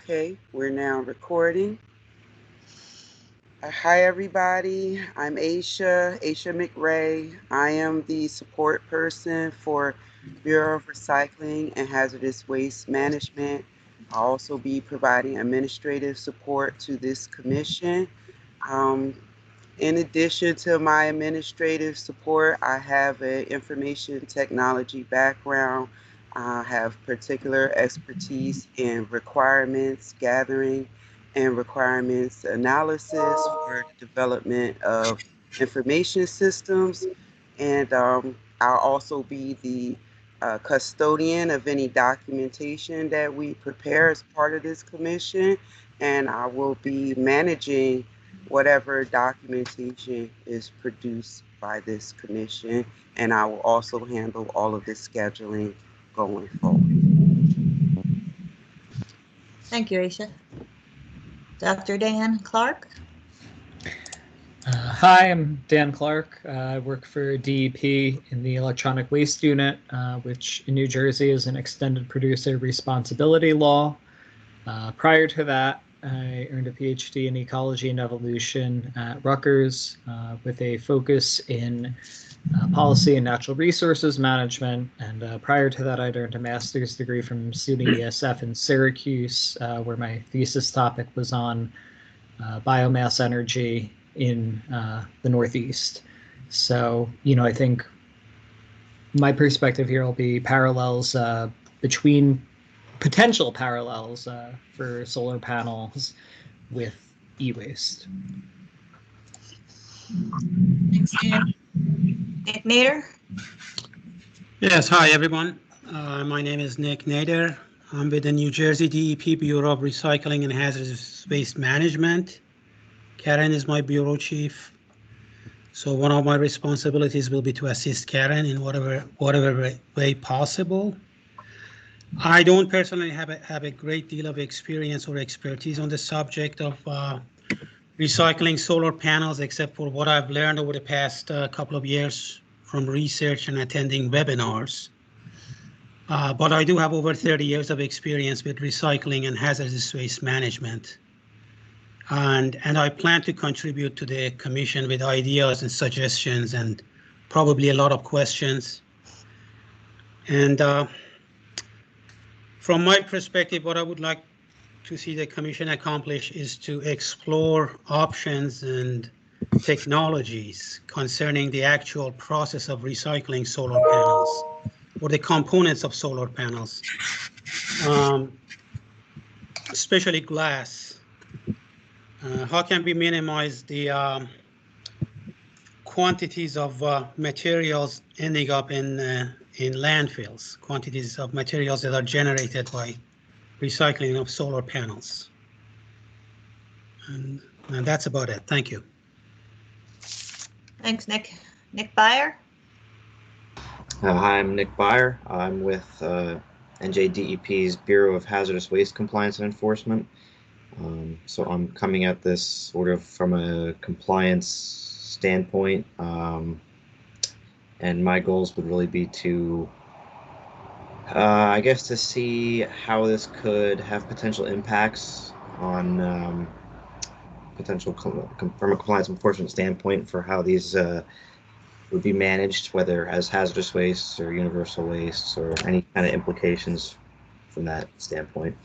Okay, we're now recording. Hi, everybody. I'm Aisha McRae. I am the support person for Bureau of Recycling and Hazardous Waste Management. I'll also be providing administrative support to this commission. Um, in addition to my administrative support, I have an information technology background. I have particular expertise in requirements gathering and requirements analysis for the development of information systems. And I'll also be the custodian of any documentation that we prepare as part of this commission. And I will be managing whatever documentation is produced by this commission, and I will also handle all of the scheduling going forward. Thank you, Aisha. Dr. Dan Clark. Hi, I'm Dan Clark. I work for DEP in the Electronic Waste Unit, which in New Jersey is an extended producer responsibility law. Prior to that, I earned a PhD in ecology and evolution at Rutgers with a focus in policy and natural resources management. And prior to that, I'd earned a master's degree from SUNY ESF in Syracuse, where my thesis topic was on biomass energy in the Northeast. So, I think my perspective here will be parallels between potential parallels for solar panels with e-waste. Thanks, Dan. Nick Nader. Yes, hi everyone. My name is Nick Nader. I'm with the New Jersey DEP Bureau of Recycling and Hazardous Waste Management. Karen is my bureau chief. So one of my responsibilities will be to assist Karen in whatever way possible. I don't personally have a great deal of experience or expertise on the subject of recycling solar panels, except for what I've learned over the past couple of years from research and attending webinars. But I do have over 30 years of experience with recycling and hazardous waste management. And I plan to contribute to the commission with ideas and suggestions and probably a lot of questions. And from my perspective, what I would like to see the commission accomplish is to explore options and technologies concerning the actual process of recycling solar panels or the components of solar panels, especially glass. How can we minimize the quantities of materials ending up in landfills, quantities of materials that are generated by recycling of solar panels? And that's about it. Thank you. Thanks, Nick. Nick Byer. Hi, I'm Nick Byer. I'm with NJDEP's Bureau of Hazardous Waste Compliance and Enforcement. So I'm coming at this sort of from a compliance standpoint, and my goals would really be to, I guess, to see how this could have potential impacts on potential from a compliance enforcement standpoint for how these would be managed, whether as hazardous waste or universal waste or any kind of implications from that standpoint.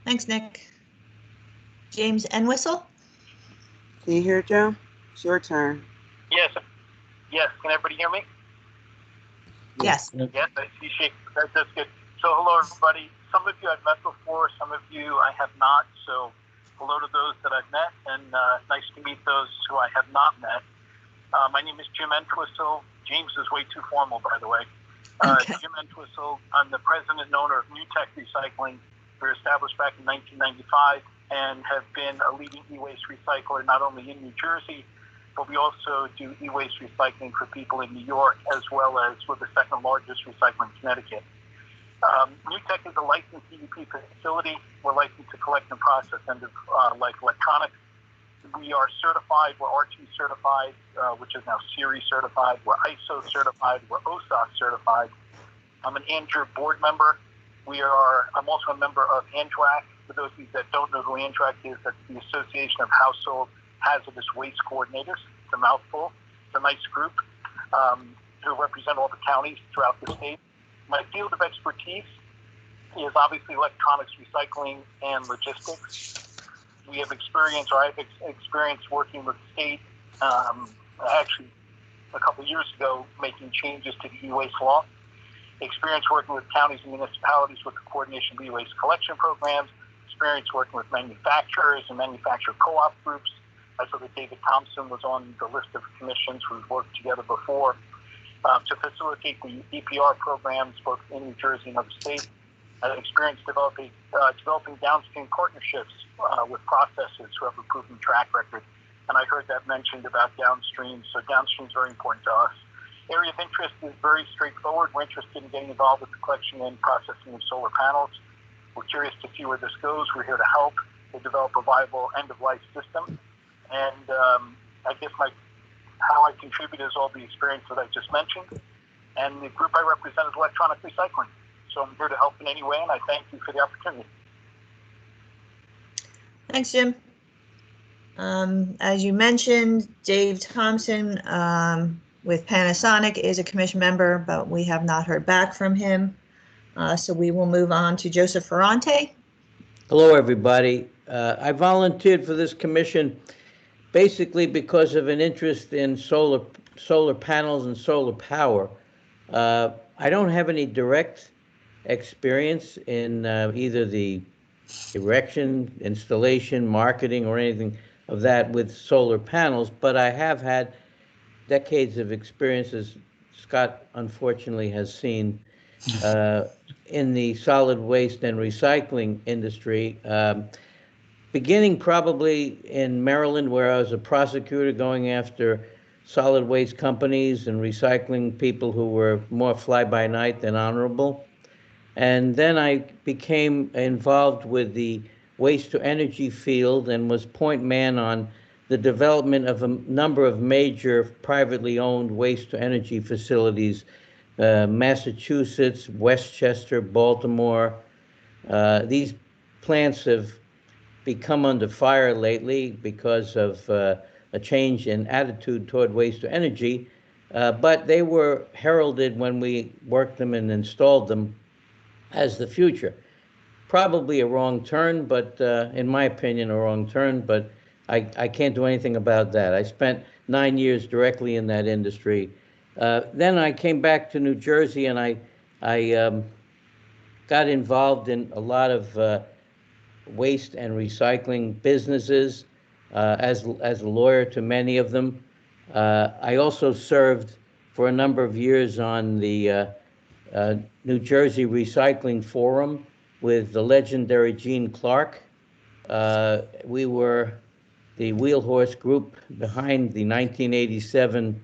Thanks, Nick. James N Whistle. Can you hear, Joe? It's your turn. Yes. Yes. Can everybody hear me? Yes. Yes, I see shape. That's good. So hello, everybody. Some of you I've met before. Some of you I have not. So hello to those that I've met, and nice to meet those who I have not met. My name is Jim N Twistel. James is way too formal, by the way. Okay. Jim N Twistel. I'm the president and owner of New Tech Recycling. We were established back in 1995 and have been a leading e-waste recycler not only in New Jersey, but we also do e-waste recycling for people in New York, as well as we're the second largest recycler in Connecticut. New Tech is a licensed DEP facility. We're licensed to collect and process end of like electronics. We are certified. We're R2 certified, which is now Series certified. We're ISO certified. We're OSOC certified. I'm an Andrew board member. I'm also a member of ANTRAC. For those of you that don't know who ANTRAC is, that's the Association of Household Hazardous Waste Coordinators. It's a mouthful. It's a nice group who represent all the counties throughout the state. My field of expertise is obviously electronics recycling and logistics. We have experience, or I've experienced working with the state, actually a couple of years ago, making changes to the e-waste law. Experience working with counties and municipalities with the coordination of e-waste collection programs. Experience working with manufacturers and manufacturer co-op groups. I saw that David Thompson was on the list of commissions we've worked together before to facilitate the EPR programs both in New Jersey and other states. I've experienced developing downstream partnerships with processors who have a proven track record. And I heard that mentioned about downstream, so downstream is very important to us. Area of interest is very straightforward. We're interested in getting involved with the collection and processing of solar panels. We're curious to see where this goes. We're here to help. We'll develop a viable end-of-life system. And I guess how I contribute is all the experience that I just mentioned. And the group I represent is electronic recycling. So I'm here to help in any way, and I thank you for the opportunity. Thanks, Jim. As you mentioned, Dave Thompson with Panasonic is a commission member, but we have not heard back from him. So we will move on to Joseph Ferrante. Hello, everybody. I volunteered for this commission basically because of an interest in solar panels and solar power. I don't have any direct experience in either the erection, installation, marketing, or anything of that with solar panels, but I have had decades of experience, as Scott unfortunately has seen, in the solid waste and recycling industry, beginning probably in Maryland, where I was a prosecutor going after solid waste companies and recycling people who were more fly-by-night than honorable. And then I became involved with the waste-to-energy field and was point man on the development of a number of major privately owned waste-to-energy facilities, Massachusetts, Westchester, Baltimore. These plants have become under fire lately because of a change in attitude toward waste-to-energy, but they were heralded when we worked them and installed them as the future. Probably a wrong turn, but in my opinion, a wrong turn, but I can't do anything about that. I spent 9 years directly in that industry. Then I came back to New Jersey and I got involved in a lot of waste and recycling businesses as a lawyer to many of them. I also served for a number of years on the New Jersey Recycling Forum with the legendary Gene Clark. We were the wheelhorse group behind the 1987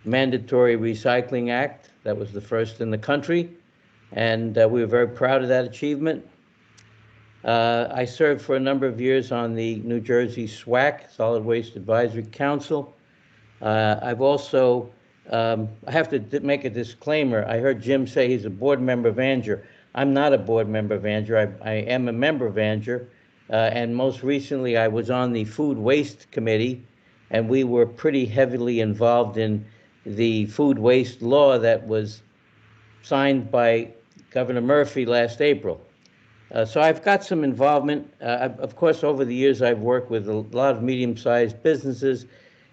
Mandatory Recycling Act. That was the first in the country, and we were very proud of that achievement. I served for a number of years on the New Jersey SWAC, Solid Waste Advisory Council. I've also, I have to make a disclaimer. I heard Jim say he's a board member of ANGER. I'm not a board member of ANGER. I am a member of ANGER. And most recently, I was on the Food Waste Committee, and we were pretty heavily involved in the food waste law that was signed by Governor Murphy last April. So I've got some involvement. Of course, over the years, I've worked with a lot of medium-sized businesses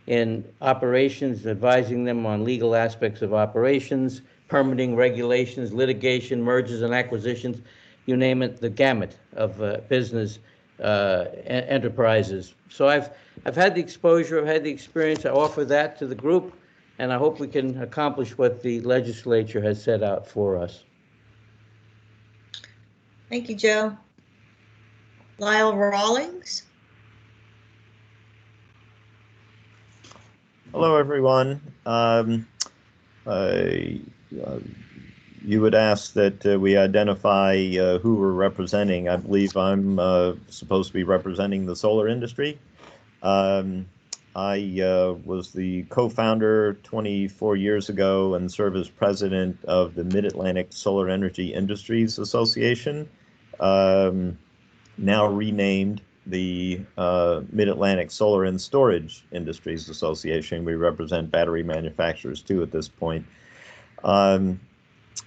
in operations, advising them on legal aspects of operations, permitting, regulations, litigation, mergers and acquisitions, you name it, the gamut of business enterprises. So I've had the exposure, I've had the experience. I offer that to the group, and I hope we can accomplish what the legislature has set out for us. Thank you, Joe. Lyle Rawlins. Hello, everyone. You would ask that we identify who we're representing. I believe I'm supposed to be representing the solar industry. I I was the co-founder 24 years ago and serve as president of the Mid-Atlantic Solar Energy Industries Association, now renamed the Mid-Atlantic Solar and Storage Industries Association. We represent battery manufacturers too at this point.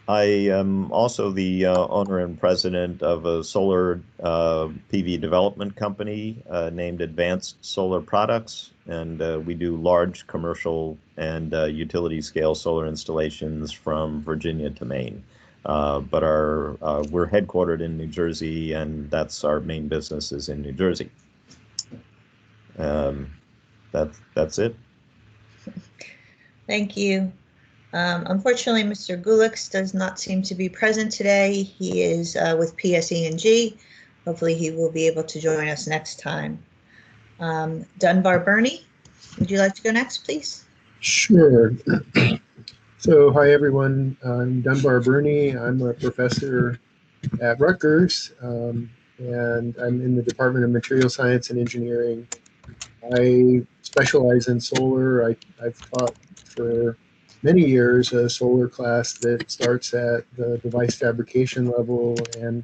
I am also the owner and president of a solar PV development company named Advanced Solar Products, and we do large commercial and utility scale solar installations from Virginia to Maine. But we're headquartered in New Jersey, and that's our main business is in New Jersey. That's it. Thank you. Unfortunately, Mr. Gulix does not seem to be present today. He is with PSE&G. Hopefully he will be able to join us next time. Dunbar Burney, would you like to go next, please? Sure. So hi, everyone. I'm Dunbar Burney. I'm a professor at Rutgers, and I'm in the Department of Material Science and Engineering. I specialize in solar. I've taught for many years a solar class that starts at the device fabrication level and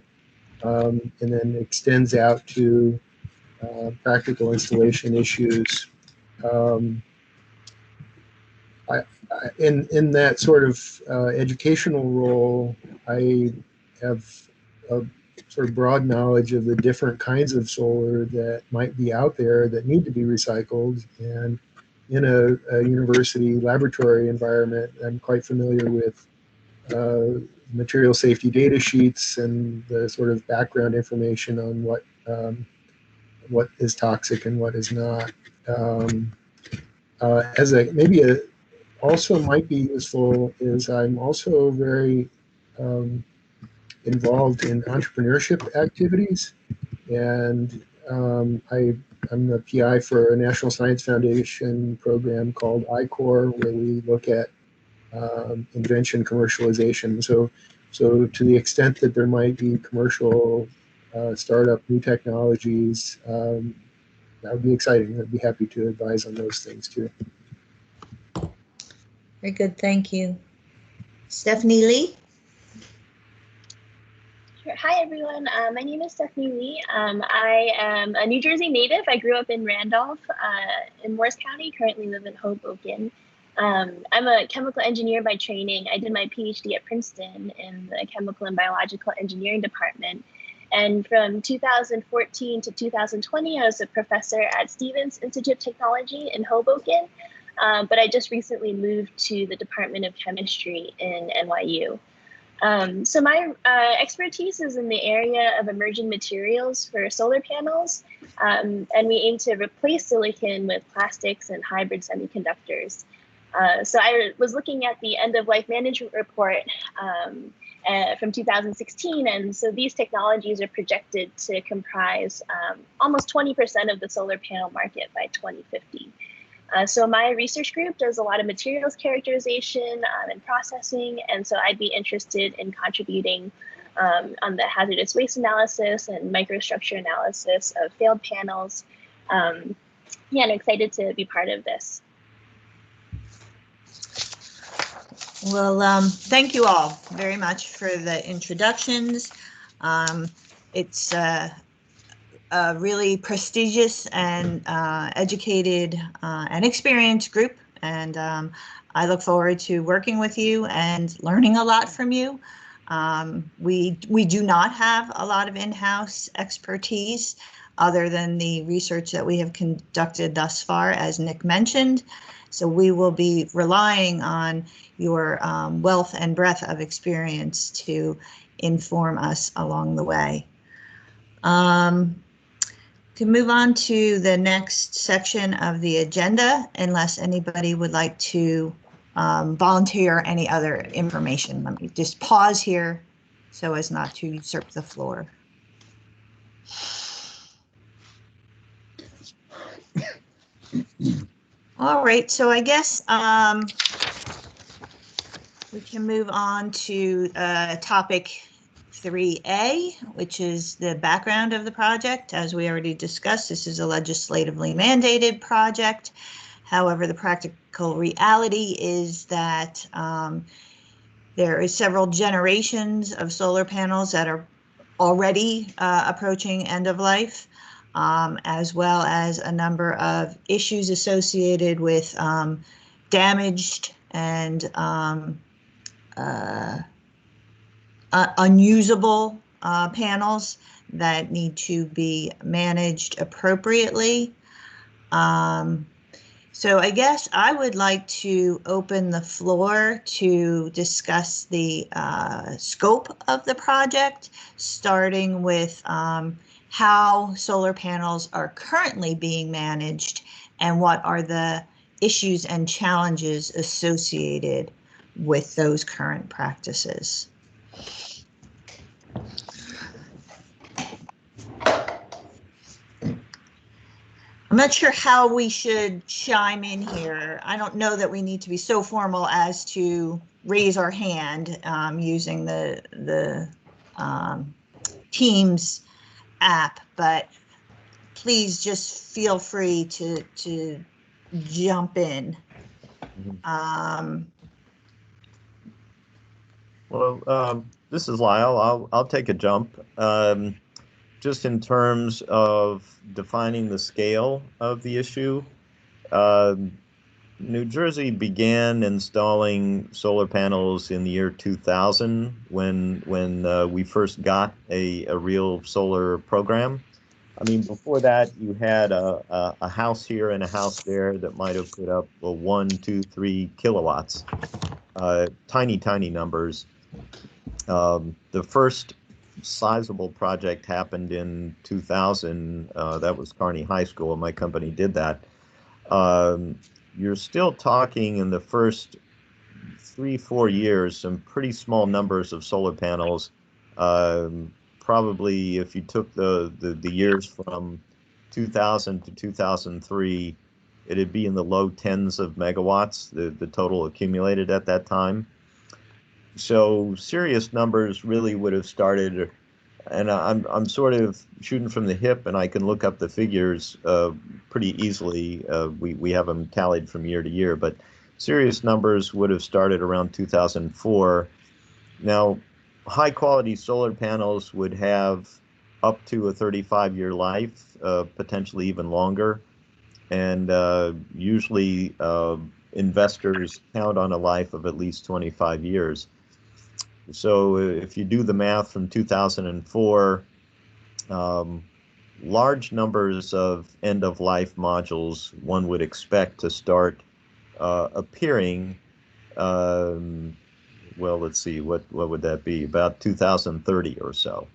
then extends out to practical installation issues. In that sort of educational role, I have a sort of broad knowledge of the different kinds of solar that might be out there that need to be recycled. And in a university laboratory environment, I'm quite familiar with material safety data sheets and the sort of background information on what is toxic and what is not. As also might be useful is I'm also very involved in entrepreneurship activities, and I'm the PI for a National Science Foundation program called I-Core, where we look at invention commercialization. So to the extent that there might be commercial startup new technologies, that would be exciting. I'd be happy to advise on those things too. Very good, thank you. Stephanie Lee? Sure. Hi, everyone. My name is Stephanie Lee. I am a New Jersey native. I grew up in Randolph in Morris County, currently live in Hoboken. I'm a chemical engineer by training. I did my PhD at Princeton in the chemical and biological engineering department. And from 2014 to 2020, I was a professor at Stevens Institute of Technology in Hoboken. But I just recently moved to the Department of Chemistry in NYU. So my expertise is in the area of emerging materials for solar panels, and we aim to replace silicon with plastics and hybrid semiconductors. So I was looking at the end-of-life management report from 2016, and so these technologies are projected to comprise almost 20% of the solar panel market by 2050. So my research group does a lot of materials characterization and processing, and so I'd be interested in contributing on the hazardous waste analysis and microstructure analysis of failed panels. Yeah, I'm excited to be part of this. Well, thank you all very much for the introductions. It's a really prestigious and educated and experienced group, and I look forward to working with you and learning a lot from you. We do not have a lot of in-house expertise other than the research that we have conducted thus far, as Nick mentioned. So we will be relying on your wealth and breadth of experience to inform us along the way. Can move on to the next section of the agenda, unless anybody would like to volunteer any other information. Let me just pause here so as not to usurp the floor. All right, so I guess we can move on to a topic 3A, which is the background of the project. As we already discussed, this is a legislatively mandated project. However, the practical reality is that there is several generations of solar panels that are already approaching end of life, as well as a number of issues associated with damaged and unusable panels that need to be managed appropriately. So I guess I would like to open the floor to discuss the scope of the project, starting with how solar panels are currently being managed and what are the issues and challenges associated with those current practices. I'm not sure how we should chime in here. I don't know that we need to be so formal as to raise our hand using the Teams app, but please just feel free to jump in. This is Lyle. I'll take a jump. Just in terms of defining the scale of the issue, New Jersey began installing solar panels in the year 2000 when we first got a real solar program. I mean, before that, you had a house here and a house there that might have put up 1, 2, 3 kilowatts, tiny numbers. The first sizable project happened in 2000. That was Kearney High School. My company did that. You're still talking in the first 3-4 years, some pretty small numbers of solar panels. Probably if you took the years from 2000 to 2003, it'd be in the low tens of megawatts, the total accumulated at that time. So serious numbers really would have started, and I'm sort of shooting from the hip, and I can look up the figures pretty easily. We have them tallied from year to year, but serious numbers would have started around 2004. Now, high quality solar panels would have up to a 35-year life, potentially even longer, and usually investors count on a life of at least 25 years. So if you do the math from 2004, large numbers of end-of-life modules one would expect to start appearing. Well, let's see, what would that be? About 2030 or so.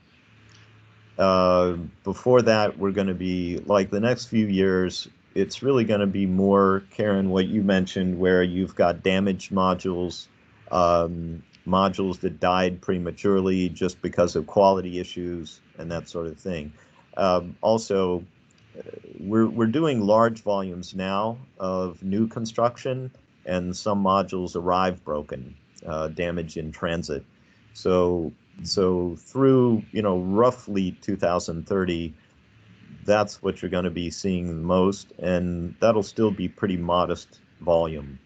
Before that, we're going to be, like the next few years, it's really going to be more, Karen, what you mentioned, where you've got damaged modules, modules that died prematurely just because of quality issues and that sort of thing. Also, we're doing large volumes now of new construction, and some modules arrive broken, damaged in transit. So through roughly 2030, that's what you're going to be seeing the most, and that'll still be pretty modest volume.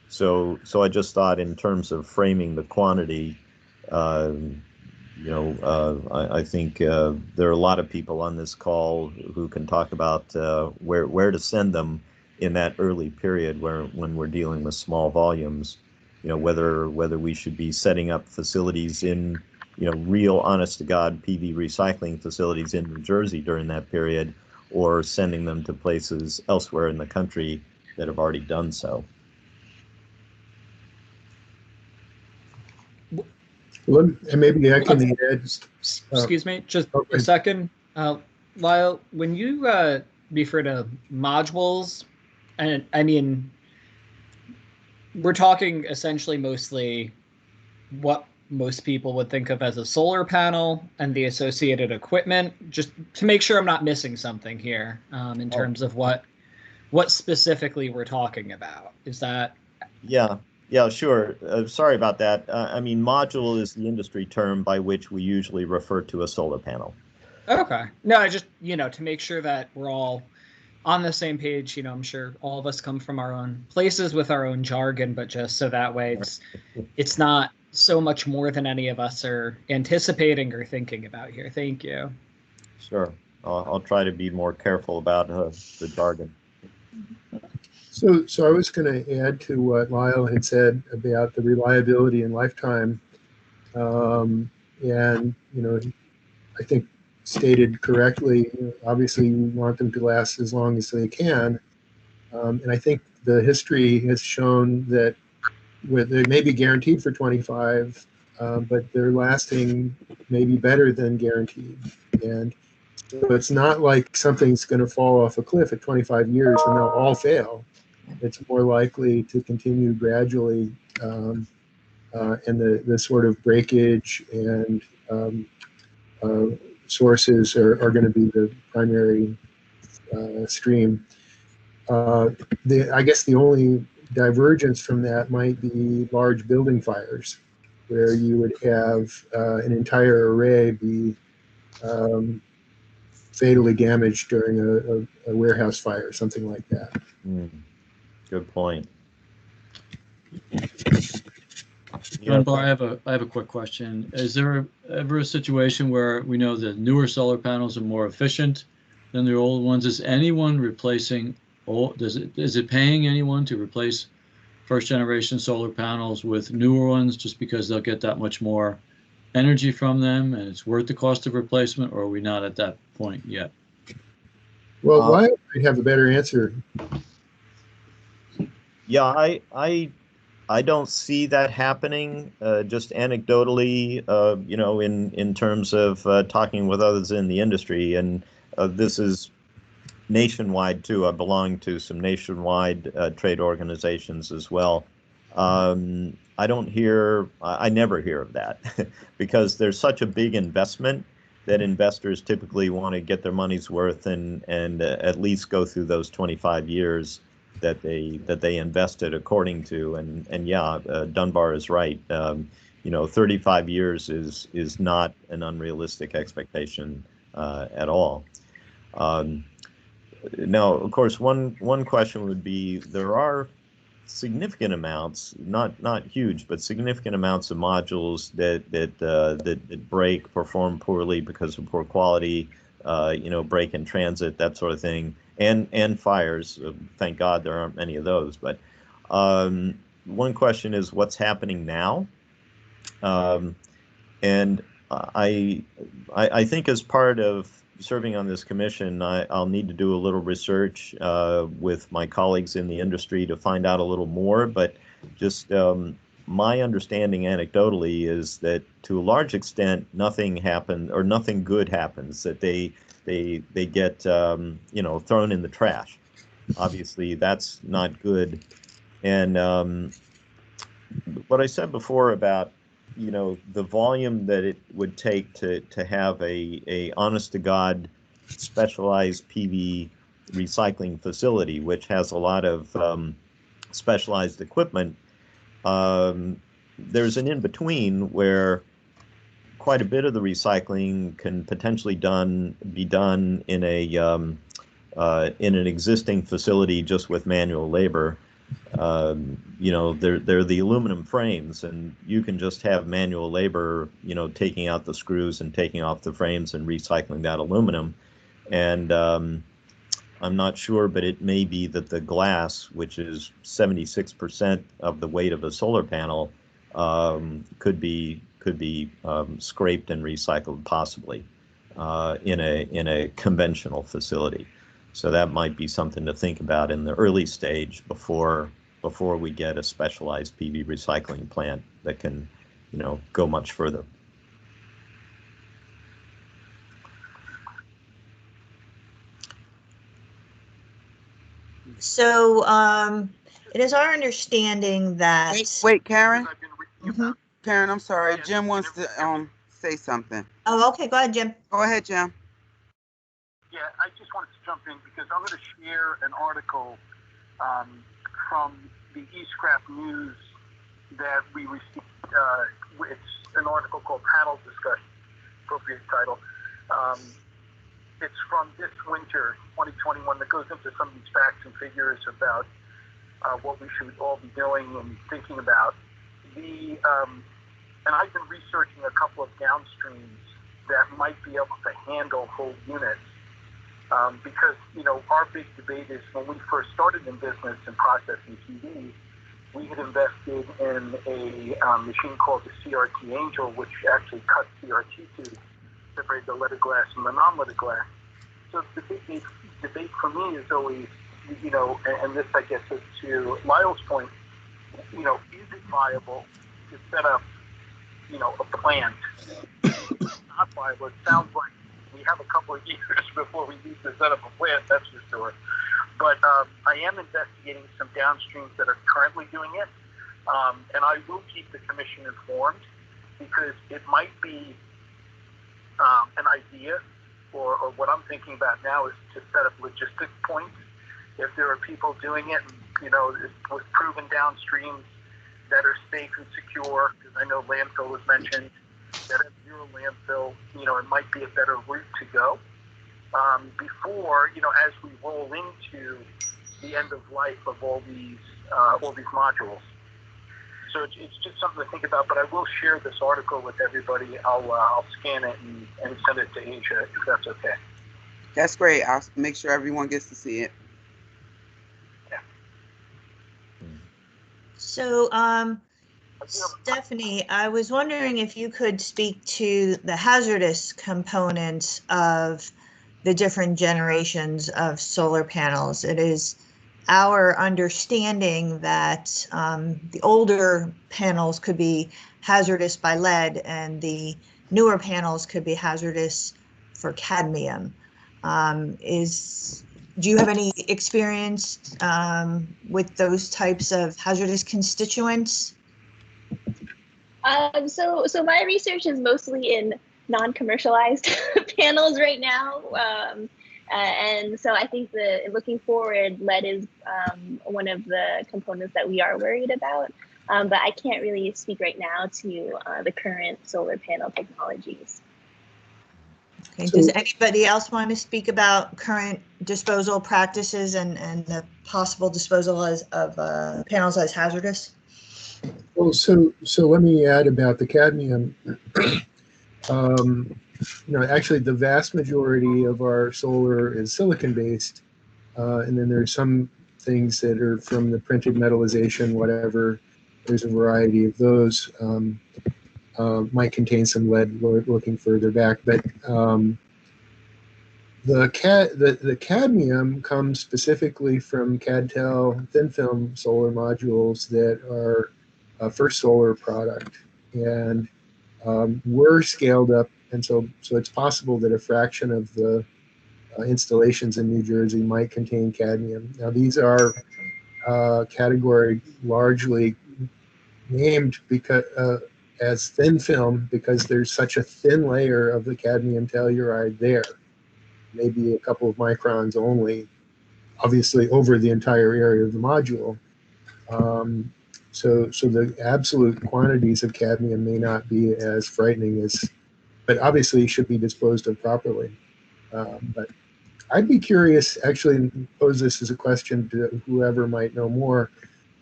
So I just thought in terms of framing the quantity, I think there are a lot of people on this call who can talk about where to send them in that early period when we're dealing with small volumes. Whether we should be setting up facilities in real honest to God PV recycling facilities in New Jersey during that period, or sending them to places elsewhere in the country that have already done so. Well, and maybe I can add. Excuse me, just a second. Lyle, when you refer to modules, and I mean, we're talking essentially mostly what most people would think of as a solar panel and the associated equipment, just to make sure I'm not missing something here in terms of what specifically we're talking about. Is that? Yeah. Yeah, sure. Sorry about that. I mean, module is the industry term by which we usually refer to a solar panel. Okay. No, I just, to make sure that we're all on the same page. I'm sure all of us come from our own places with our own jargon, but just so that way it's not so much more than any of us are anticipating or thinking about here. Thank you. Sure. I'll try to be more careful about the jargon. So I was going to add to what Lyle had said about the reliability and lifetime. And, I think stated correctly, obviously we want them to last as long as they can. And I think the history has shown that they may be guaranteed for 25, but they're lasting maybe better than guaranteed. And so it's not like something's going to fall off a cliff at 25 years and they'll all fail. It's more likely to continue gradually, and the sort of breakage and sources are going to be the primary stream. I guess the only divergence from that might be large building fires, where you would have an entire array be fatally damaged during a warehouse fire, something like that. Good point. Dunbar, I have a quick question. Is there ever a situation where we know that newer solar panels are more efficient than the old ones? Is anyone replacing is it paying anyone to replace first generation solar panels with newer ones just because they'll get that much more energy from them and it's worth the cost of replacement, or are we not at that point yet? Well, why I have a better answer. Yeah, I don't see that happening. Just anecdotally, in terms of talking with others in the industry, and this is nationwide too. I belong to some nationwide trade organizations as well. I never hear of that because there's such a big investment that investors typically want to get their money's worth and at least go through those 25 years that they invested according to. And yeah, Dunbar is right. 35 years is not an unrealistic expectation at all. Now, of course, one question would be, there are significant amounts, not huge, but significant amounts of modules that break, perform poorly because of poor quality, break in transit, that sort of thing, and fires. Thank God there aren't many of those. But one question is, what's happening now? And I think as part of serving on this commission, I'll need to do a little research with my colleagues in the industry to find out a little more. But just my understanding anecdotally is that to a large extent, nothing happened or nothing good happens, that they get thrown in the trash. Obviously, that's not good. And what I said before about the volume that it would take to have a honest to God specialized PV recycling facility, which has a lot of specialized equipment. There's an in-between where quite a bit of the recycling can potentially be done in an existing facility just with manual labor. They're the aluminum frames, and you can just have manual labor, taking out the screws and taking off the frames and recycling that aluminum. And I'm not sure, but it may be that the glass, which is 76% of the weight of a solar panel, could be scraped and recycled possibly in a conventional facility. So that might be something to think about in the early stage before we get a specialized PV recycling plant that can, go much further. So it is our understanding that. Wait, Karen. Mhm. Karen, I'm sorry. Jim wants to say something. Oh, okay. Go ahead, Jim. Go ahead, Jim. Yeah, I just wanted to jump in because I'm going to share an article from the eScrap News that we received. It's an article called Panel Discussion, appropriate title. It's from this winter, 2021, that goes into some of these facts and figures about what we should all be doing and thinking about. And I've been researching a couple of downstreams that might be able to handle whole units. Because, our big debate is when we first started in business and processing TV, we had invested in a machine called the CRT Angel, which actually cuts CRT to separate the leaded glass from the non-leaded glass. So the big debate for me is always, and this I guess is to Lyle's point, is it viable to set up, a plant? It's not viable. It sounds like we have a couple of years before we need to set up a plant, that's for sure. But I am investigating some downstreams that are currently doing it, and I will keep the commission informed because it might be an idea, or what I'm thinking about now is to set up logistic points. If there are people doing it, with proven downstreams that are safe and secure, because I know landfill was mentioned, that have zero landfill, it might be a better route to go. Before, as we roll into the end of life of all these modules. So it's just something to think about, but I will share this article with everybody. I'll scan it and send it to Asia, if that's okay. That's great. I'll make sure everyone gets to see it. Yeah. So, Stephanie, I was wondering if you could speak to the hazardous components of the different generations of solar panels. It is our understanding that the older panels could be hazardous by lead and the newer panels could be hazardous for cadmium. Do you have any experience with those types of hazardous constituents? So my research is mostly in non-commercialized panels right now. And so I think looking forward, lead is one of the components that we are worried about. But I can't really speak right now to the current solar panel technologies. Okay. Does anybody else want to speak about current disposal practices and the possible disposal of panels as hazardous? Well, so let me add about the cadmium. Actually, the vast majority of our solar is silicon-based, and then there's some things that are from the printed metallization, whatever. There's a variety of those. Might contain some lead looking further back, but the cadmium comes specifically from CadTel thin film solar modules that are a first solar product, and we're scaled up, and so it's possible that a fraction of the installations in New Jersey might contain cadmium. Now these are category largely named because as thin film because there's such a thin layer of the cadmium telluride there, maybe a couple of microns only, obviously over the entire area of the module. So the absolute quantities of cadmium may not be as frightening as, but obviously should be disposed of properly. But I'd be curious, actually, pose this as a question to whoever might know more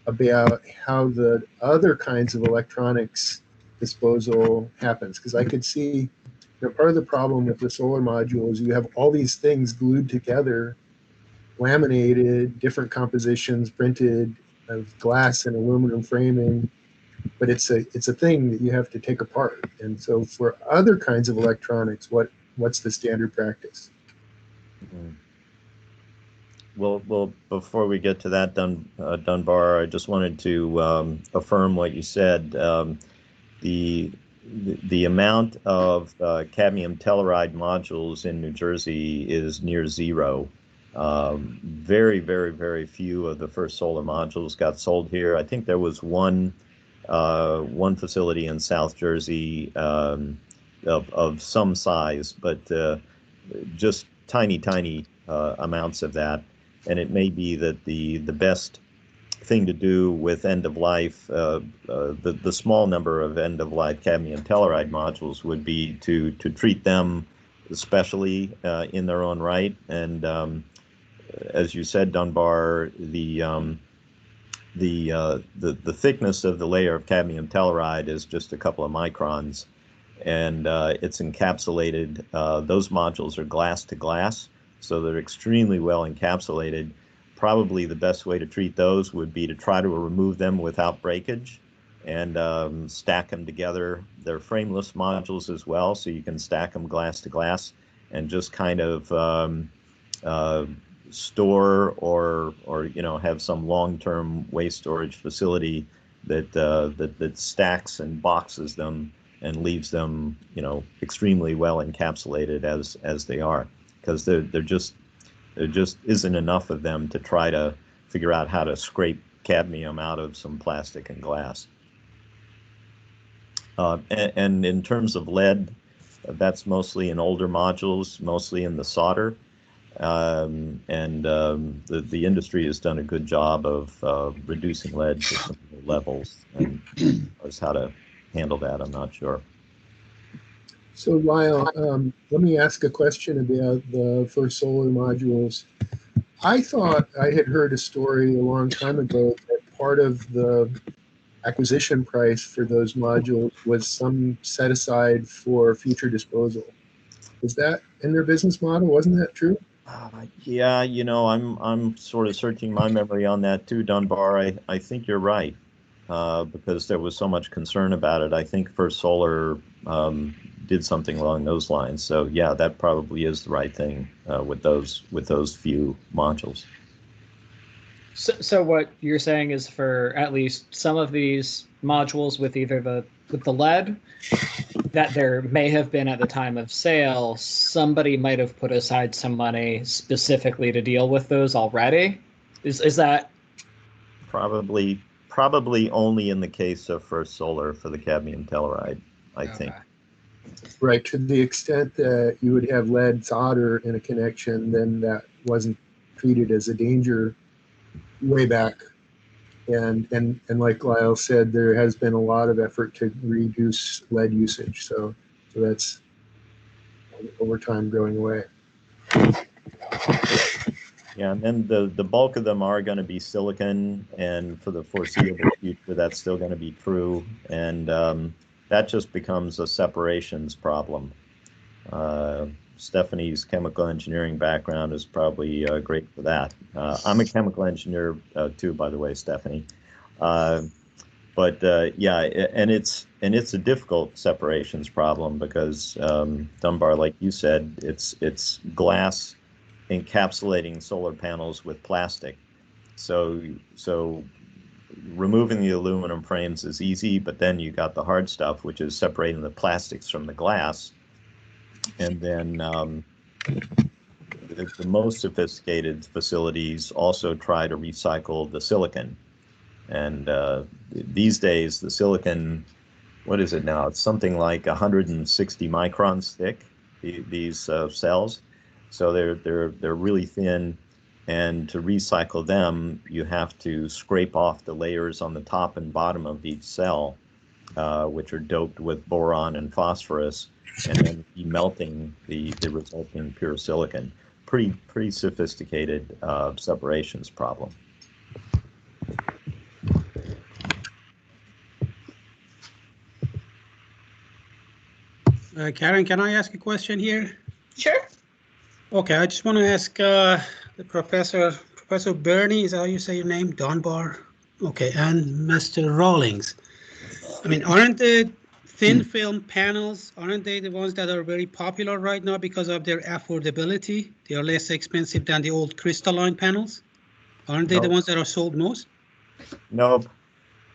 about how the other kinds of electronics disposal happens. Because I could see, part of the problem with the solar module is you have all these things glued together, laminated, different compositions, printed of glass and aluminum framing, but it's a thing that you have to take apart. And so for other kinds of electronics, what's the standard practice? Mm-hmm. Well, before we get to that, Dunbar, I just wanted to affirm what you said. The amount of cadmium telluride modules in New Jersey is near zero. Very, very, very few of the first solar modules got sold here. I think there was one facility in South Jersey of some size, but just tiny amounts of that. And it may be that the best thing to do with end of life, the small number of end of life cadmium telluride modules would be to treat them especially in their own right. And as you said, Dunbar, the thickness of the layer of cadmium telluride is just a couple of microns, and it's encapsulated. Those modules are glass to glass, so they're extremely well encapsulated. Probably the best way to treat those would be to try to remove them without breakage and stack them together. They're frameless modules as well, so you can stack them glass to glass and just kind of store or have some long-term waste storage facility that stacks and boxes them and leaves them extremely well encapsulated as they are, because there just isn't enough of them to try to figure out how to scrape cadmium out of some plastic and glass. And in terms of lead, that's mostly in older modules, mostly in the solder. The industry has done a good job of reducing lead to some levels, and knows how to handle that. I'm not sure. So Lyle, let me ask a question about the First Solar modules. I thought I had heard a story a long time ago that part of the acquisition price for those modules was some set aside for future disposal. Is that in their business model? Wasn't that true? Yeah, I'm sort of searching my memory on that too, Dunbar. I think you're right, because there was so much concern about it. I think First Solar did something along those lines. So yeah, that probably is the right thing with those few modules. So what you're saying is, for at least some of these modules with either the lead, that there may have been at the time of sale, somebody might have put aside some money specifically to deal with those already. Is that probably only in the case of First Solar for the cadmium telluride, I think. Right, to the extent that you would have lead solder in a connection, then that wasn't treated as a danger way back. And like Lyle said, there has been a lot of effort to reduce lead usage. So that's over time going away. Yeah, and then the bulk of them are going to be silicon, and for the foreseeable future, that's still going to be true. And that just becomes a separations problem. Stephanie's chemical engineering background is probably great for that. I'm a chemical engineer too, by the way, Stephanie. But yeah, and it's a difficult separations problem because Dunbar, like you said, it's glass encapsulating solar panels with plastic. So removing the aluminum frames is easy, but then you got the hard stuff, which is separating the plastics from the glass. And then the most sophisticated facilities also try to recycle the silicon. And these days, the silicon, what is it now? It's something like 160 microns thick, these cells. So they're really thin. And to recycle them, you have to scrape off the layers on the top and bottom of each cell, which are doped with boron and phosphorus, and then demelting the resulting pure silicon. Pretty sophisticated separations problem. Karen, can I ask a question here? Sure. Okay, I just want to ask the Professor Bernie, is that how you say your name? Dunbar? Okay, and Mr. Rawlins. I mean, aren't the thin film panels, aren't they the ones that are very popular right now because of their affordability? They are less expensive than the old crystalline panels. Aren't they the ones that are sold most? Nope.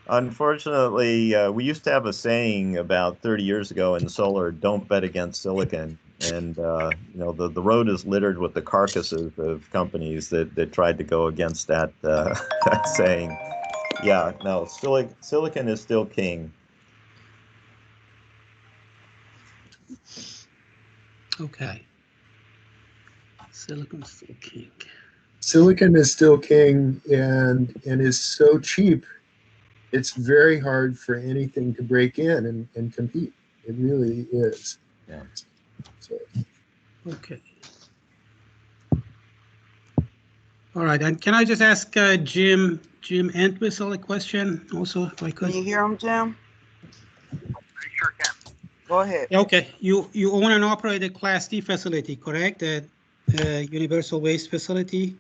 Unfortunately, we used to have a saying about 30 years ago in solar, don't bet against silicon. And, the road is littered with the carcasses of companies that tried to go against that, that saying. Yeah, no, silicon is still king. Okay. Silicon's still king. silicon is still king and is so cheap. It's very hard for anything to break in and compete. It really is. Yeah. So, Okay. All right, and can I just ask Jim N Twistel a question also, if I Can you could? hear him, Jim? I sure can. Go ahead. Okay, you own and operate a Class D facility, correct? A universal waste facility,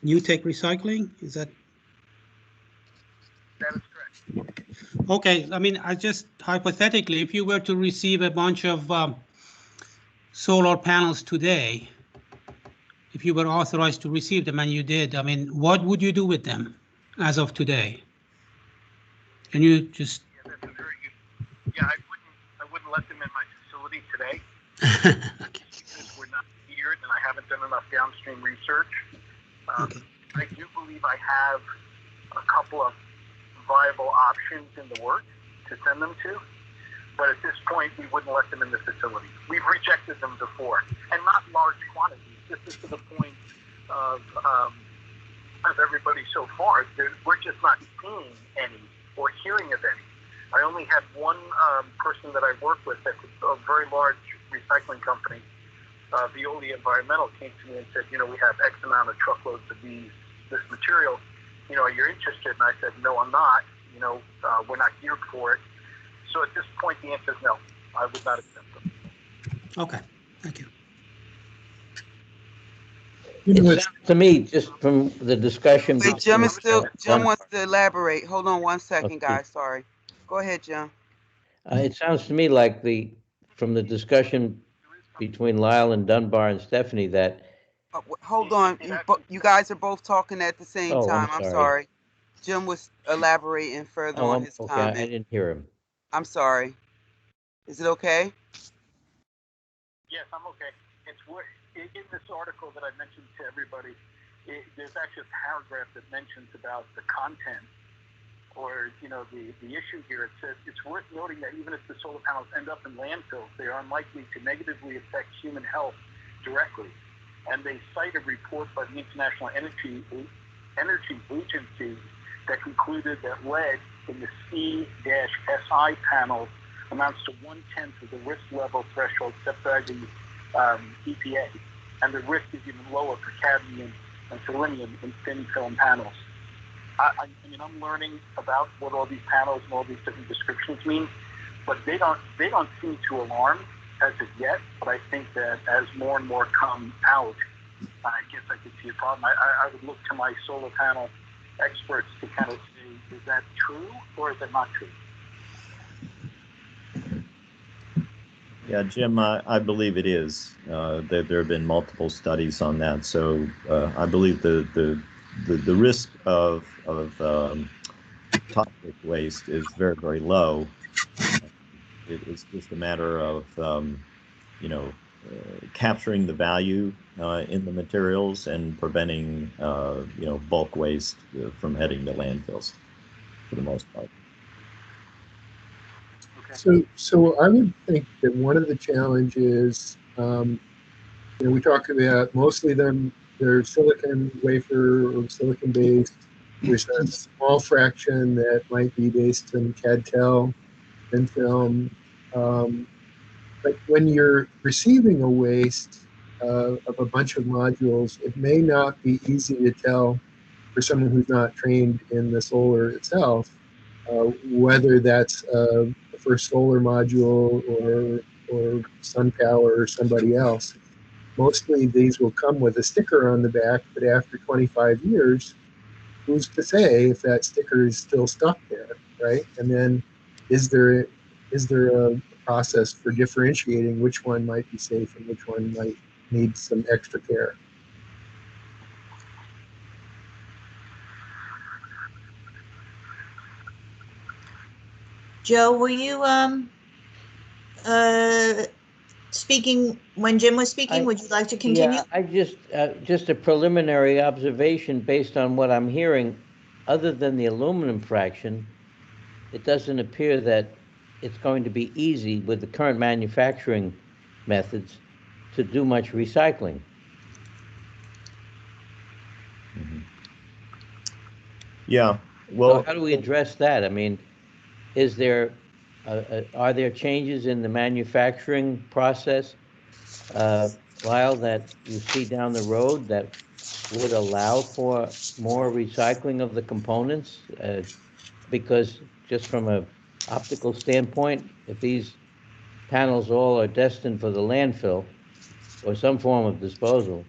New Tech Recycling, is that? That is correct. Okay, I mean, I just hypothetically, if you were to receive a bunch of solar panels today, if you were authorized to receive them and you did, I mean, what would you do with them as of today? Can you just? Yeah, that's a very good. Yeah, I wouldn't let them in my facility today Okay. because we're not cleared and I haven't done enough downstream research. Okay. I do believe I have a couple of viable options in the works to send them to, but at this point we wouldn't let them in the facility. We've rejected them before, and not large quantities. This is to the point of everybody so far. We're just not seeing any or hearing of any. I only had one person that I work with that's a very large recycling company, Veolia Environmental, came to me and said, we have X amount of truckloads of this material. Are you interested? And I said, no, I'm not. We're not geared for it. So at this point, the answer is no. I would not accept them. Okay, thank you. It sounds to me, just from the discussion. Wait, Jim is still. Jim Done. wants to elaborate. Hold on one second, Okay. guys. Sorry. Go ahead, Jim. It sounds to me like from the discussion between Lyle and Dunbar and Stephanie that. Hold on. You guys are both talking at the same Oh, time. I'm I'm sorry. sorry. Jim was elaborating further on his okay. comment. I didn't hear him. I'm sorry. Is it okay? Yes, I'm okay. In this article that I mentioned to everybody, there's actually a paragraph that mentions about the content or, the issue here. It says it's worth noting that even if the solar panels end up in landfills, they are unlikely to negatively affect human health directly. And they cite a report by the International Energy Agency that concluded that lead in the C-SI panels amounts to 1/10 of the risk level threshold set by the EPA, and the risk is even lower for cadmium and selenium in thin film panels. I mean, I'm learning about what all these panels and all these different descriptions mean, but they don't seem to alarm as of yet. But I think that as more and more come out, I guess I could see a problem. I would look to my solar panel experts to kind of say, is that true or is it not true? Yeah, Jim, I believe it is. There have been multiple studies on that, so I believe the risk of toxic waste is very, very low. It's just a matter of capturing the value in the materials and preventing bulk waste from heading to landfills for the most part. So I would think that one of the challenges, we talk about mostly they're silicon wafer or silicon based. There's a small fraction that might be based in CAD/TEL and film. But when you're receiving a waste of a bunch of modules, it may not be easy to tell for someone who's not trained in the solar itself whether that's the first solar module or SunPower or somebody else. Mostly these will come with a sticker on the back, but after 25 years, who's to say if that sticker is still stuck there, right? And then is there a process for differentiating which one might be safe and which one might need some extra care? Joe, were you speaking when Jim was speaking? Would you like to continue? Yeah, I just a preliminary observation based on what I'm hearing. Other than the aluminum fraction, it doesn't appear that it's going to be easy with the current manufacturing methods to do much recycling. Yeah. So Well, how do we address that? I mean, is there, are there changes in the manufacturing process, Lyle, that you see down the road that would allow for more recycling of the components? Because just from a optical standpoint, if these panels all are destined for the landfill or some form of disposal,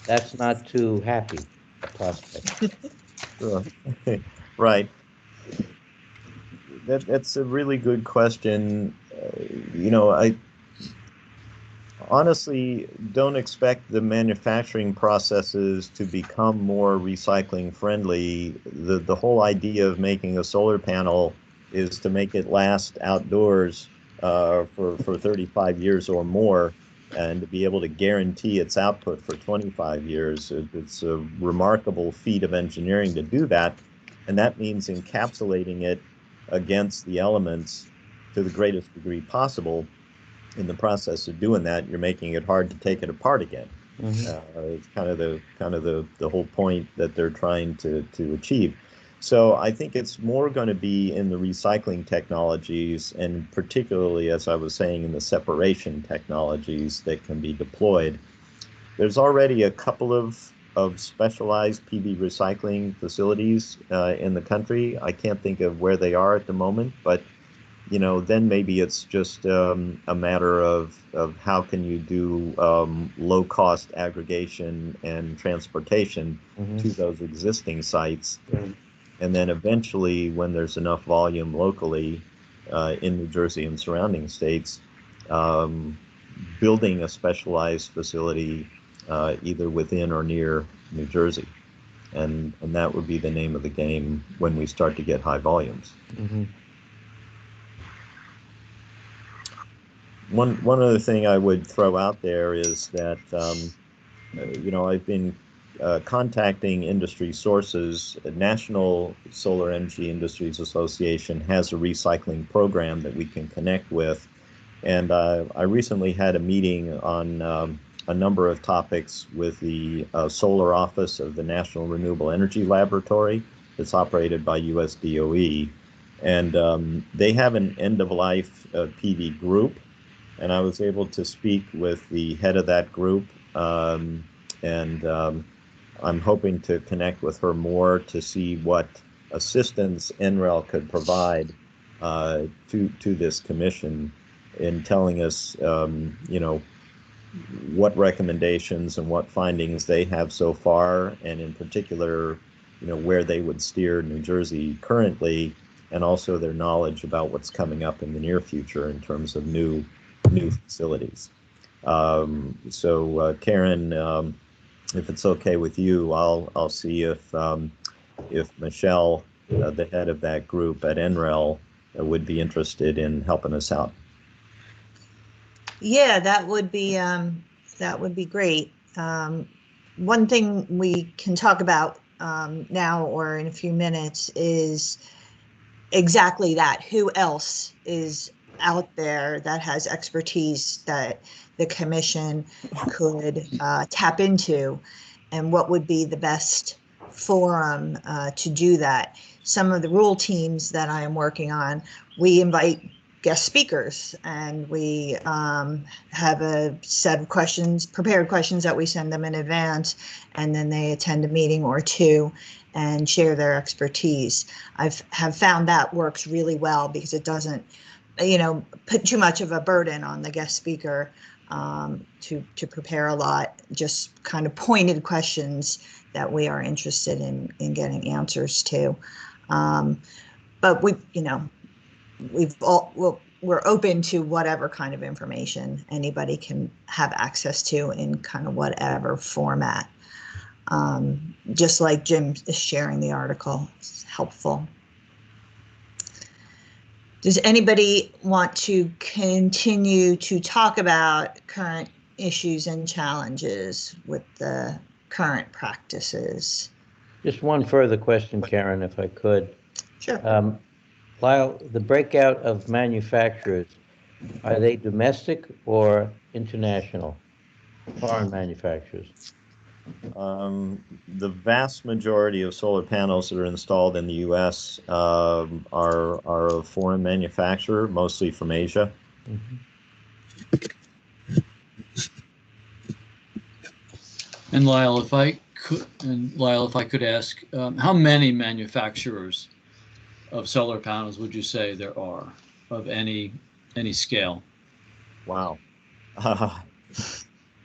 that's not too happy a prospect. sure. Right. That's a really good question. I honestly don't expect the manufacturing processes to become more recycling friendly. The whole idea of making a solar panel is to make it last outdoors for 35 years or more, and to be able to guarantee its output for 25 years. It's a remarkable feat of engineering to do that, and that means encapsulating it against the elements to the greatest degree possible. In the process of doing that, you're making it hard to take it apart again. It's kind of the whole point that they're trying to achieve. So I think it's more going to be in the recycling technologies, and particularly, as I was saying, in the separation technologies that can be deployed. There's already a couple of specialized PV recycling facilities in the country. I can't think of where they are at the moment, but then maybe it's just a matter of how can you do low cost aggregation and transportation to those existing sites. And then eventually, when there's enough volume locally in New Jersey and surrounding states, building a specialized facility either within or near New Jersey. And that would be the name of the game when we start to get high volumes. One other thing I would throw out there is that, I've been contacting industry sources. The National Solar Energy Industries Association has a recycling program that we can connect with. And I recently had a meeting on a number of topics with the Solar Office of the National Renewable Energy Laboratory that's operated by US DOE. And they have an end-of-life PV group. And I was able to speak with the head of that group, and I'm hoping to connect with her more to see what assistance NREL could provide to this commission in telling us, what recommendations and what findings they have so far, and in particular, where they would steer New Jersey currently, and also their knowledge about what's coming up in the near future in terms of new facilities. So Karen, if it's okay with you, I'll see if Michelle, the head of that group at NREL, would be interested in helping us out. Yeah, that would be great. One thing we can talk about now or in a few minutes is exactly that. Who else is out there that has expertise that the commission could tap into, and what would be the best forum to do that? Some of the rule teams that I am working on, we invite guest speakers, and we have a set of questions, prepared questions that we send them in advance, and then they attend a meeting or two and share their expertise. have found that works really well because it doesn't put too much of a burden on the guest speaker to prepare a lot, just kind of pointed questions that we are interested in getting answers to. But we're open to whatever kind of information anybody can have access to in kind of whatever format. Just like Jim is sharing the article, it's helpful. Does anybody want to continue to talk about current issues and challenges with the current practices? Just one further question, Karen, if I could. Sure. Lyle, the breakout of manufacturers, are they domestic or international, foreign manufacturers? The vast majority of solar panels that are installed in the U.S. Are of foreign manufacturer, mostly from Asia. And Lyle, if I could ask, how many manufacturers of solar panels would you say there are of any scale? Wow.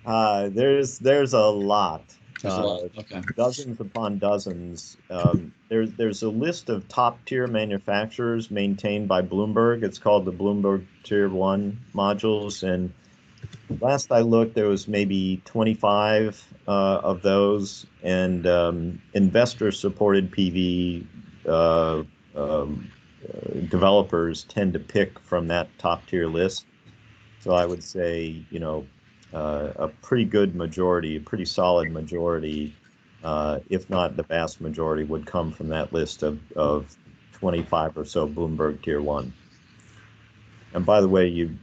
There's a lot. There's a lot. Okay. Dozens upon dozens. There's a list of top tier manufacturers maintained by Bloomberg. It's called the Bloomberg Tier 1 modules. And last I looked, there was maybe 25 of those. And investor-supported PV developers tend to pick from that top tier list. So I would say, a pretty good majority, a pretty solid majority, if not the vast majority, would come from that list of 25 or so Bloomberg Tier 1. And by the way, you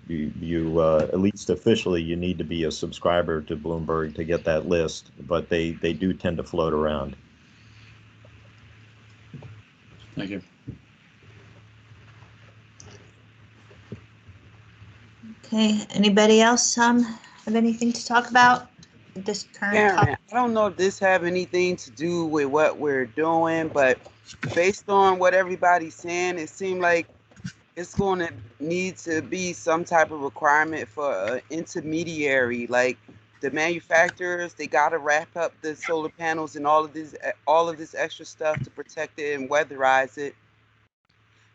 at least officially, you need to be a subscriber to Bloomberg to get that list, but they do tend to float around. Thank you. Okay, anybody else have anything to talk about with this current Karen, topic? I don't know if this have anything to do with what we're doing, but based on what everybody's saying, it seemed like it's going to need to be some type of requirement for an intermediary. Like the manufacturers, they got to wrap up the solar panels and all of this extra stuff to protect it and weatherize it.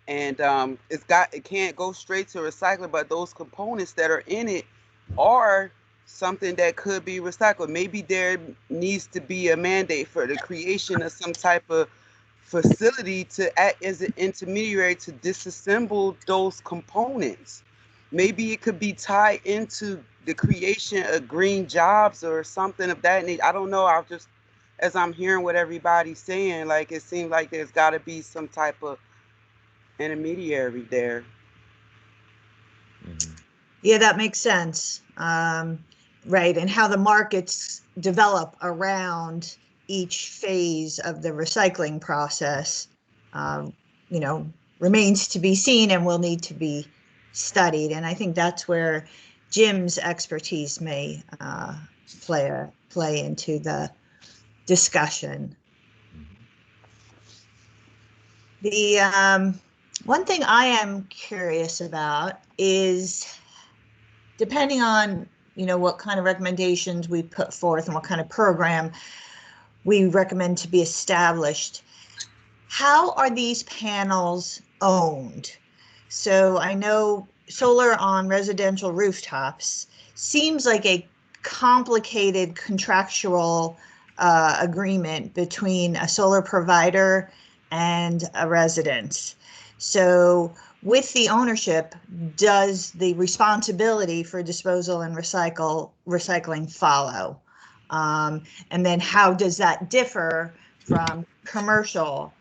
And it can't go straight to recycling, but those components that are in it are something that could be recycled. Maybe there needs to be a mandate for the creation of some type of facility to act as an intermediary to disassemble those components. Maybe it could be tied into the creation of green jobs or something of that nature. I don't know. As I'm hearing what everybody's saying, like it seems like there's got to be some type of intermediary there. Yeah, that makes sense. Right, and how the markets develop around each phase of the recycling process, remains to be seen and will need to be studied. And I think that's where Jim's expertise may play into the discussion. The one thing I am curious about is, depending on what kind of recommendations we put forth and what kind of program we recommend to be established, how are these panels owned? So I know solar on residential rooftops seems like a complicated contractual agreement between a solar provider and a residence. So with the ownership, does the responsibility for disposal and recycling follow? And then how does that differ from commercial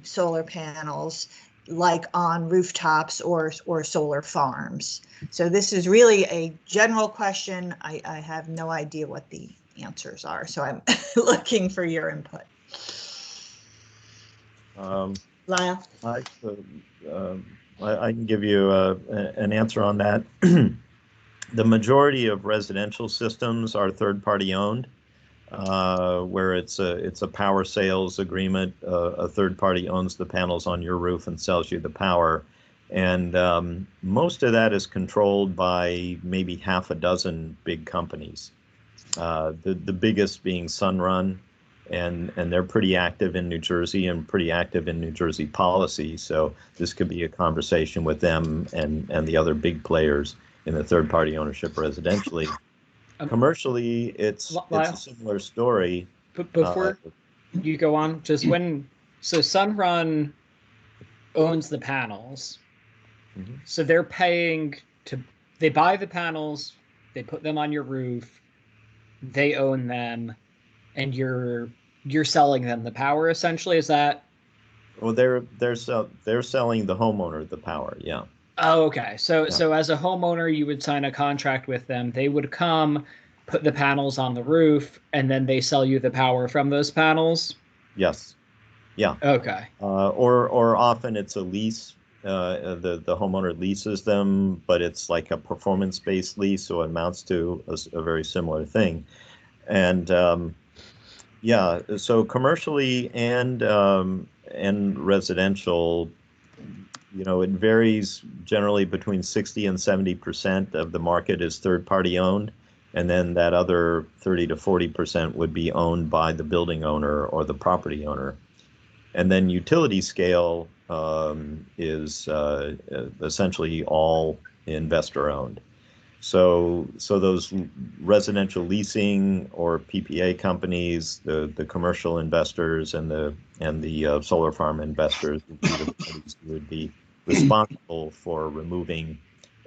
solar panels, like on rooftops or solar farms? So this is really a general question. I have no idea what the answers are, so I'm looking for your input. Lyle? I can give you an answer on that. The majority of residential systems are third-party owned, where it's a power sales agreement. A third party owns the panels on your roof and sells you the power, and most of that is controlled by maybe half a dozen big companies. The biggest being Sunrun. And they're pretty active in New Jersey and pretty active in New Jersey policy. So this could be a conversation with them and the other big players in the third party ownership residentially. Commercially, it's a similar story. But before you go on, so Sunrun owns the panels. Mm-hmm. So they're paying they buy the panels, they put them on your roof, they own them, and you're selling them the power, essentially. Is that? Well, they're selling the homeowner the power. Yeah. Oh, okay. So as a homeowner, you would sign a contract with them. They would come, put the panels on the roof, and then they sell you the power from those panels? Yes. Yeah. Okay. Or often it's a lease. The homeowner leases them, but it's like a performance-based lease, so it amounts to a very similar thing. And yeah, so commercially and residential, it varies generally between 60 and 70% of the market is third-party owned, and then that other 30 to 40% would be owned by the building owner or the property owner. And then utility scale is essentially all investor owned. So those residential leasing or PPA companies, the commercial investors and the solar farm investors would be the parties who would be responsible for removing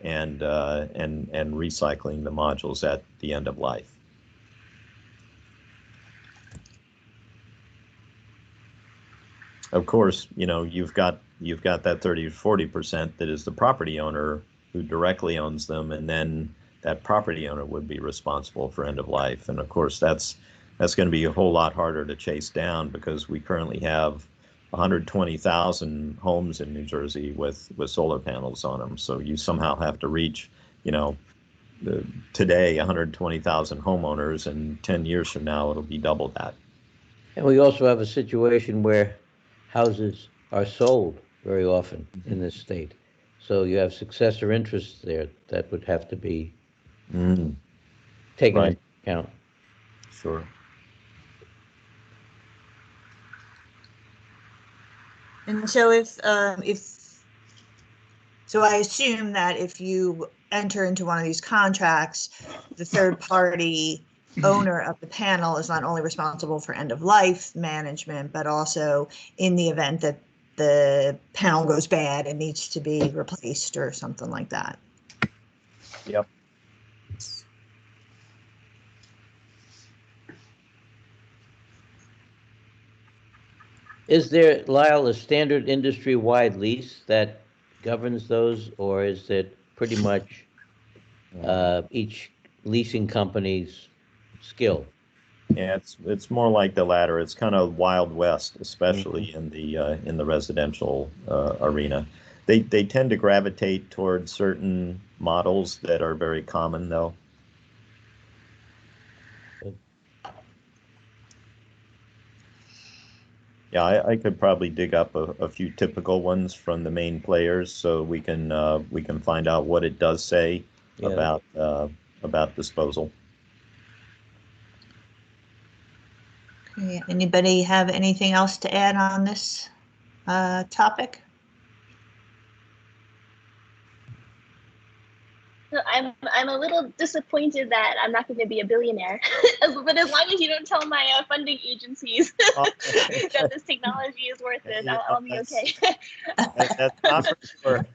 and recycling the modules at the end of life. Of course, you've got that 30 to 40% that is the property owner who directly owns them, and then that property owner would be responsible for end of life. And of course, that's going to be a whole lot harder to chase down because we currently have 120,000 homes in New Jersey with solar panels on them. So you somehow have to reach, today 120,000 homeowners, and 10 years from now it'll be double that. And we also have a situation where houses are sold very often in this state. So you have successor interests there that would have to be taken into account. Sure. And so so I assume that if you enter into one of these contracts, the third party owner of the panel is not only responsible for end of life management, but also in the event that the panel goes bad and needs to be replaced or something like that. Yep. Is there, Lyle, a standard industry-wide lease that governs those, or is it pretty much each leasing company's skill? Yeah, it's more like the latter. It's kind of Wild West, especially in the residential arena. They tend to gravitate towards certain models that are very common, though. Yeah, I could probably dig up a few typical ones from the main players, so we can find out what it does say about disposal. Okay, anybody have anything else to add on this topic? So I'm a little disappointed that I'm not going to be a billionaire, but as long as you don't tell my funding agencies that this technology is worth it, I'll be okay. That's not for sure.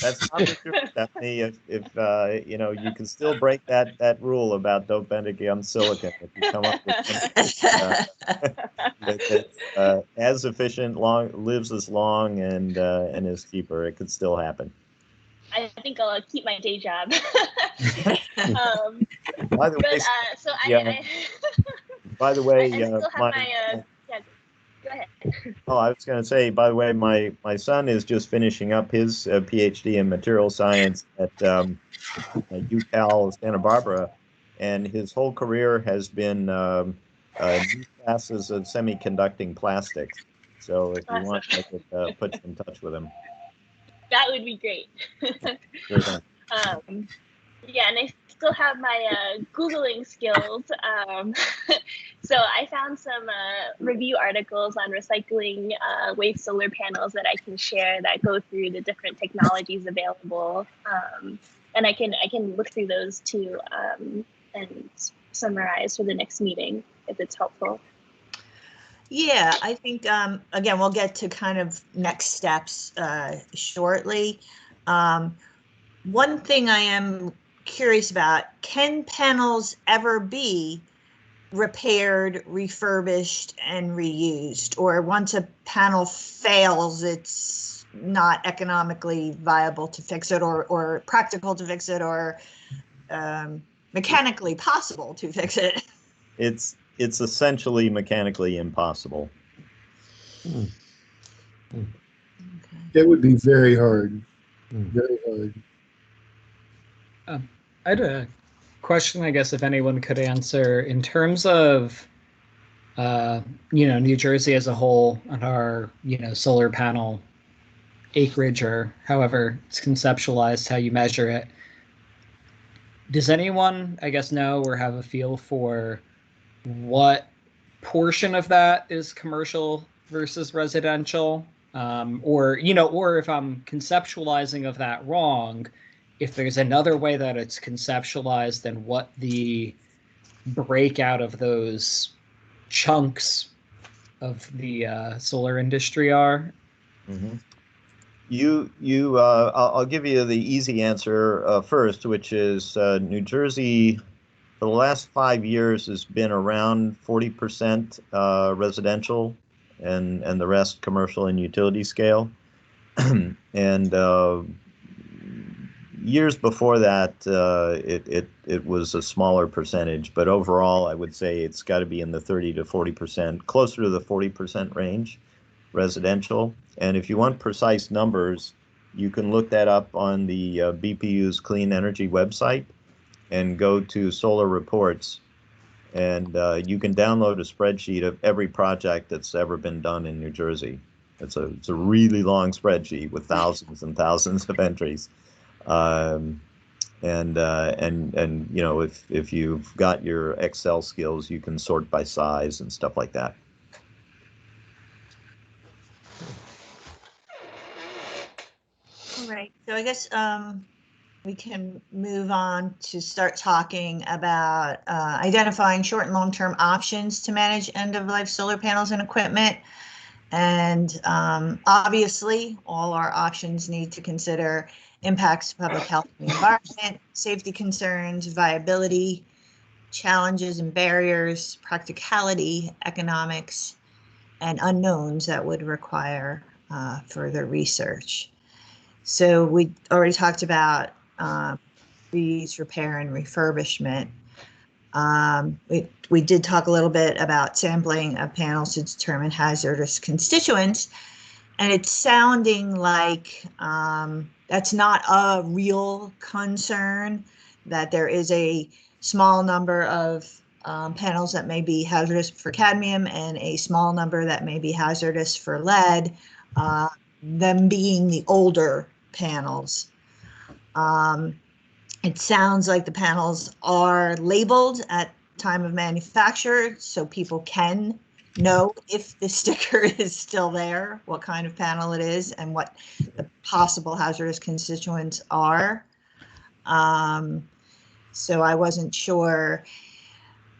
That's not for sure, Stephanie. If you can still break that rule about don't bend against silicon. If you come up with something that's as efficient, lives as long, and is cheaper, it could still happen. I think I'll keep my day job. By the way, by the way, yeah, go ahead. Oh, I was going to say, by the way, my son is just finishing up his PhD in material science at UCal Santa Barbara, and his whole career has been new classes of semiconducting plastics. So if you want, I could put you in touch with him. That would be great. Sure thing. Yeah, and I still have my Googling skills. So I found some review articles on recycling waste solar panels that I can share that go through the different technologies available. And I can look through those too and summarize for the next meeting if it's helpful. Yeah, I think, again, we'll get to kind of next steps shortly. One thing I am curious about, can panels ever be repaired, refurbished, and reused? Or once a panel fails, it's not economically viable to fix it or practical to fix it, or mechanically possible to fix it. It's essentially mechanically impossible. It would be very hard. Very hard. I had a question, I guess, if anyone could answer, in terms of, New Jersey as a whole and our, solar panel acreage, or however it's conceptualized, how you measure it. Does anyone, I guess, know or have a feel for what portion of that is commercial versus residential? Or if I'm conceptualizing of that wrong, if there's another way that it's conceptualized, then what the breakout of those chunks of the solar industry are? Mm-hmm. I'll give you the easy answer first, which is New Jersey for the last 5 years has been around 40% residential and the rest commercial and utility scale. And years before that, it was a smaller percentage, but overall, I would say it's got to be in the 30 to 40%, closer to the 40% range, residential. And if you want precise numbers, you can look that up on the BPU's Clean Energy website and go to Solar Reports, and you can download a spreadsheet of every project that's ever been done in New Jersey. It's a really long spreadsheet with thousands and thousands of entries. And if you've got your Excel skills, you can sort by size and stuff like that. All right, so I guess we can move on to start talking about identifying short and long-term options to manage end-of-life solar panels and equipment. And obviously, all our options need to consider impacts to public health and the environment, safety concerns, viability, challenges and barriers, practicality, economics, and unknowns that would require further research. So we already talked about reuse, repair, and refurbishment. We did talk a little bit about sampling of panels to determine hazardous constituents, and it's sounding like that's not a real concern, that there is a small number of panels that may be hazardous for cadmium and a small number that may be hazardous for lead, them being the older panels. It sounds like the panels are labeled at time of manufacture, so people can know if the sticker is still there, what kind of panel it is, and what the possible hazardous constituents are. So I wasn't sure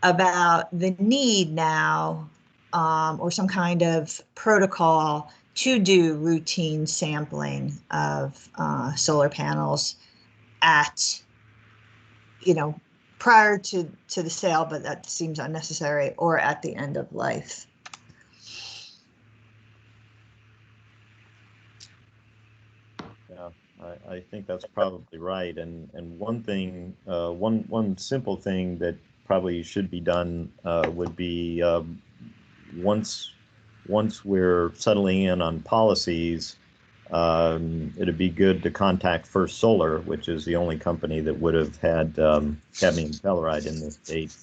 about the need now or some kind of protocol to do routine sampling of solar panels at, prior to the sale, but that seems unnecessary, or at the end of life. Yeah, I think that's probably right. And one thing, one simple thing that probably should be done would be once we're settling in on policies, it'd be good to contact First Solar, which is the only company that would have had cadmium telluride in this state,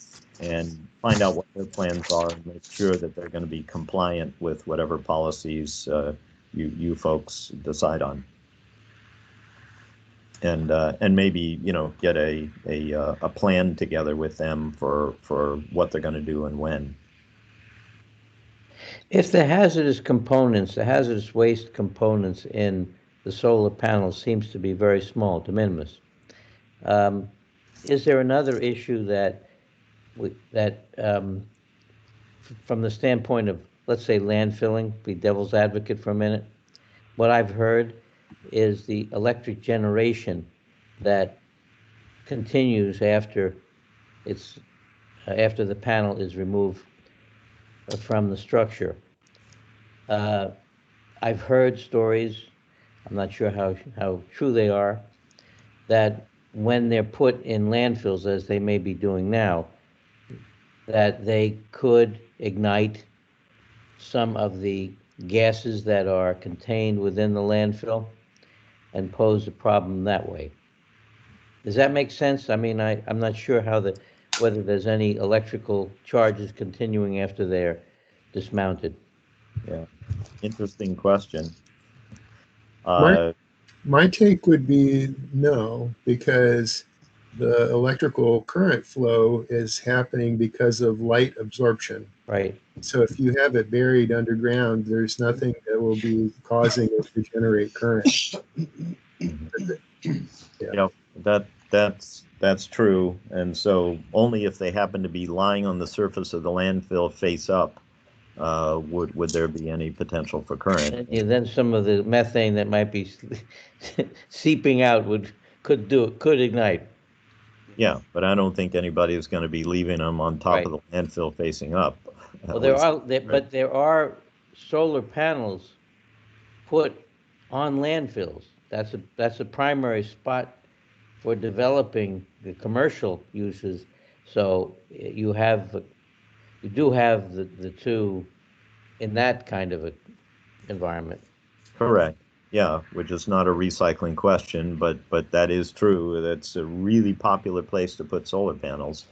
and find out what their plans are and make sure that they're going to be compliant with whatever policies you folks decide on. And maybe get a plan together with them for what they're going to do and when. If the hazardous components, the hazardous waste components in the solar panels seems to be very small, de minimis, is there another issue that from the standpoint of, let's say, landfilling, be devil's advocate for a minute, what I've heard is the electric generation that continues after the panel is removed from the structure. I've heard stories, I'm not sure how true they are, that when they're put in landfills, as they may be doing now, that they could ignite some of the gases that are contained within the landfill and pose a problem that way. Does that make sense? I mean, I'm not sure whether there's any electrical charges continuing after they're dismounted. Yeah, interesting question. My take would be no, because the electrical current flow is happening because of light absorption. Right. So if you have it buried underground, there's nothing that will be causing it to generate current. Yeah, that's true. And so only if they happen to be lying on the surface of the landfill face up would there be any potential for current. And then some of the methane that might be seeping out could ignite. Yeah, but I don't think anybody is going to be leaving them on top of the landfill facing up. Well, but there are solar panels put on landfills. That's a primary spot for developing the commercial uses. So you do have the two in that kind of a environment. Correct. Yeah, which is not a recycling question, but that is true. That's a really popular place to put solar panels,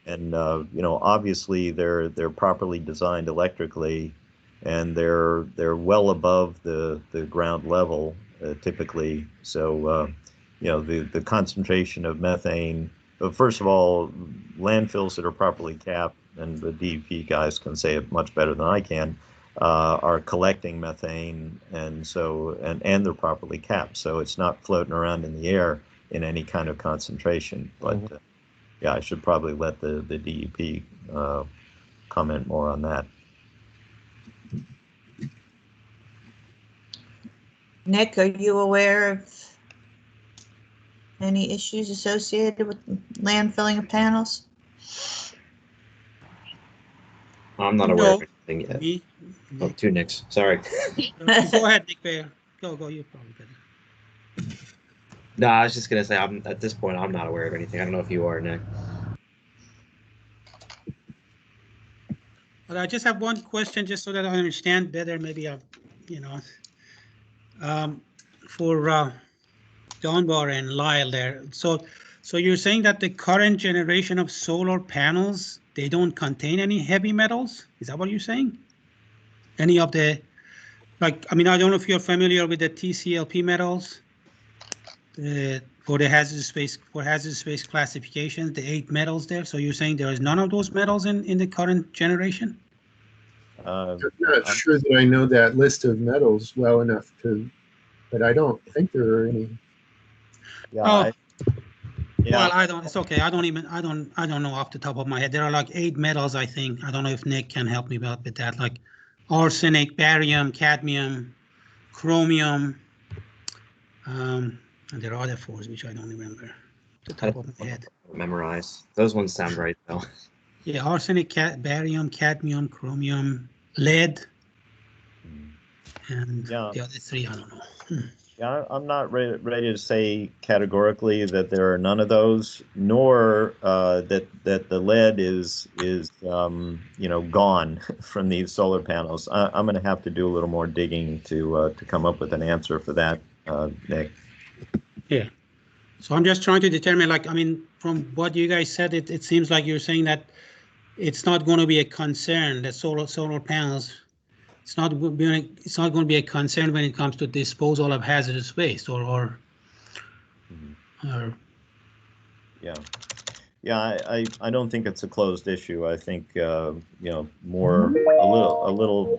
and obviously they're properly designed electrically, and they're well above the ground level typically. So the concentration of methane. First of all, landfills that are properly capped, and the DEP guys can say it much better than I can. Are collecting methane, and they're properly capped, so it's not floating around in the air in any kind of concentration. But I should probably let the DEP comment more on that. Nick, are you aware of any issues associated with landfilling of panels? I'm not aware of anything yet. Me? Oh, two Nicks. Sorry. Go ahead, Nick Byer. Go. You probably better. No, I was just gonna say, at this point, I'm not aware of anything. I don't know if you are, Nick. But I just have one question, just so that I understand better. Maybe for Dunbar and Lyle there. So you're saying that the current generation of solar panels, they don't contain any heavy metals? Is that what you're saying? Any of the, I don't know if you're familiar with the TCLP metals for the hazardous space classifications, the 8 metals there. So you're saying there is none of those metals in the current generation? I'm not sure that I know that list of metals well enough but I don't think there are any. Yeah. Well, I don't. It's okay. I don't know off the top of my head. There are like 8 metals, I think. I don't know if Nick can help me out with that. Like arsenic, barium, cadmium, chromium, and there are other 4s which I don't remember off the top of my head. Memorize. Those ones sound right though. Yeah, arsenic, barium, cadmium, chromium, lead, and the other 3 I don't know. Yeah, I'm not ready to say categorically that there are none of those, nor that the lead is gone from these solar panels. I'm going to have to do a little more digging to come up with an answer for that, Nick. Yeah. So I'm just trying to determine, from what you guys said, it seems like you're saying that it's not going to be a concern that solar panels. It's not going to be a concern when it comes to disposal of hazardous waste or I don't think it's a closed issue. I think a little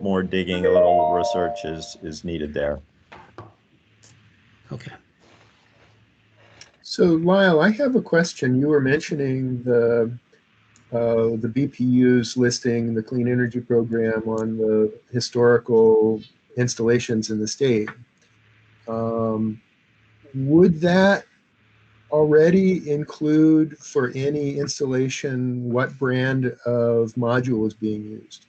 more digging, a little research is needed there. Okay. So Lyle, I have a question. You were mentioning the BPU's listing the Clean Energy Program on the historical installations in the state. Would that already include for any installation what brand of module is being used?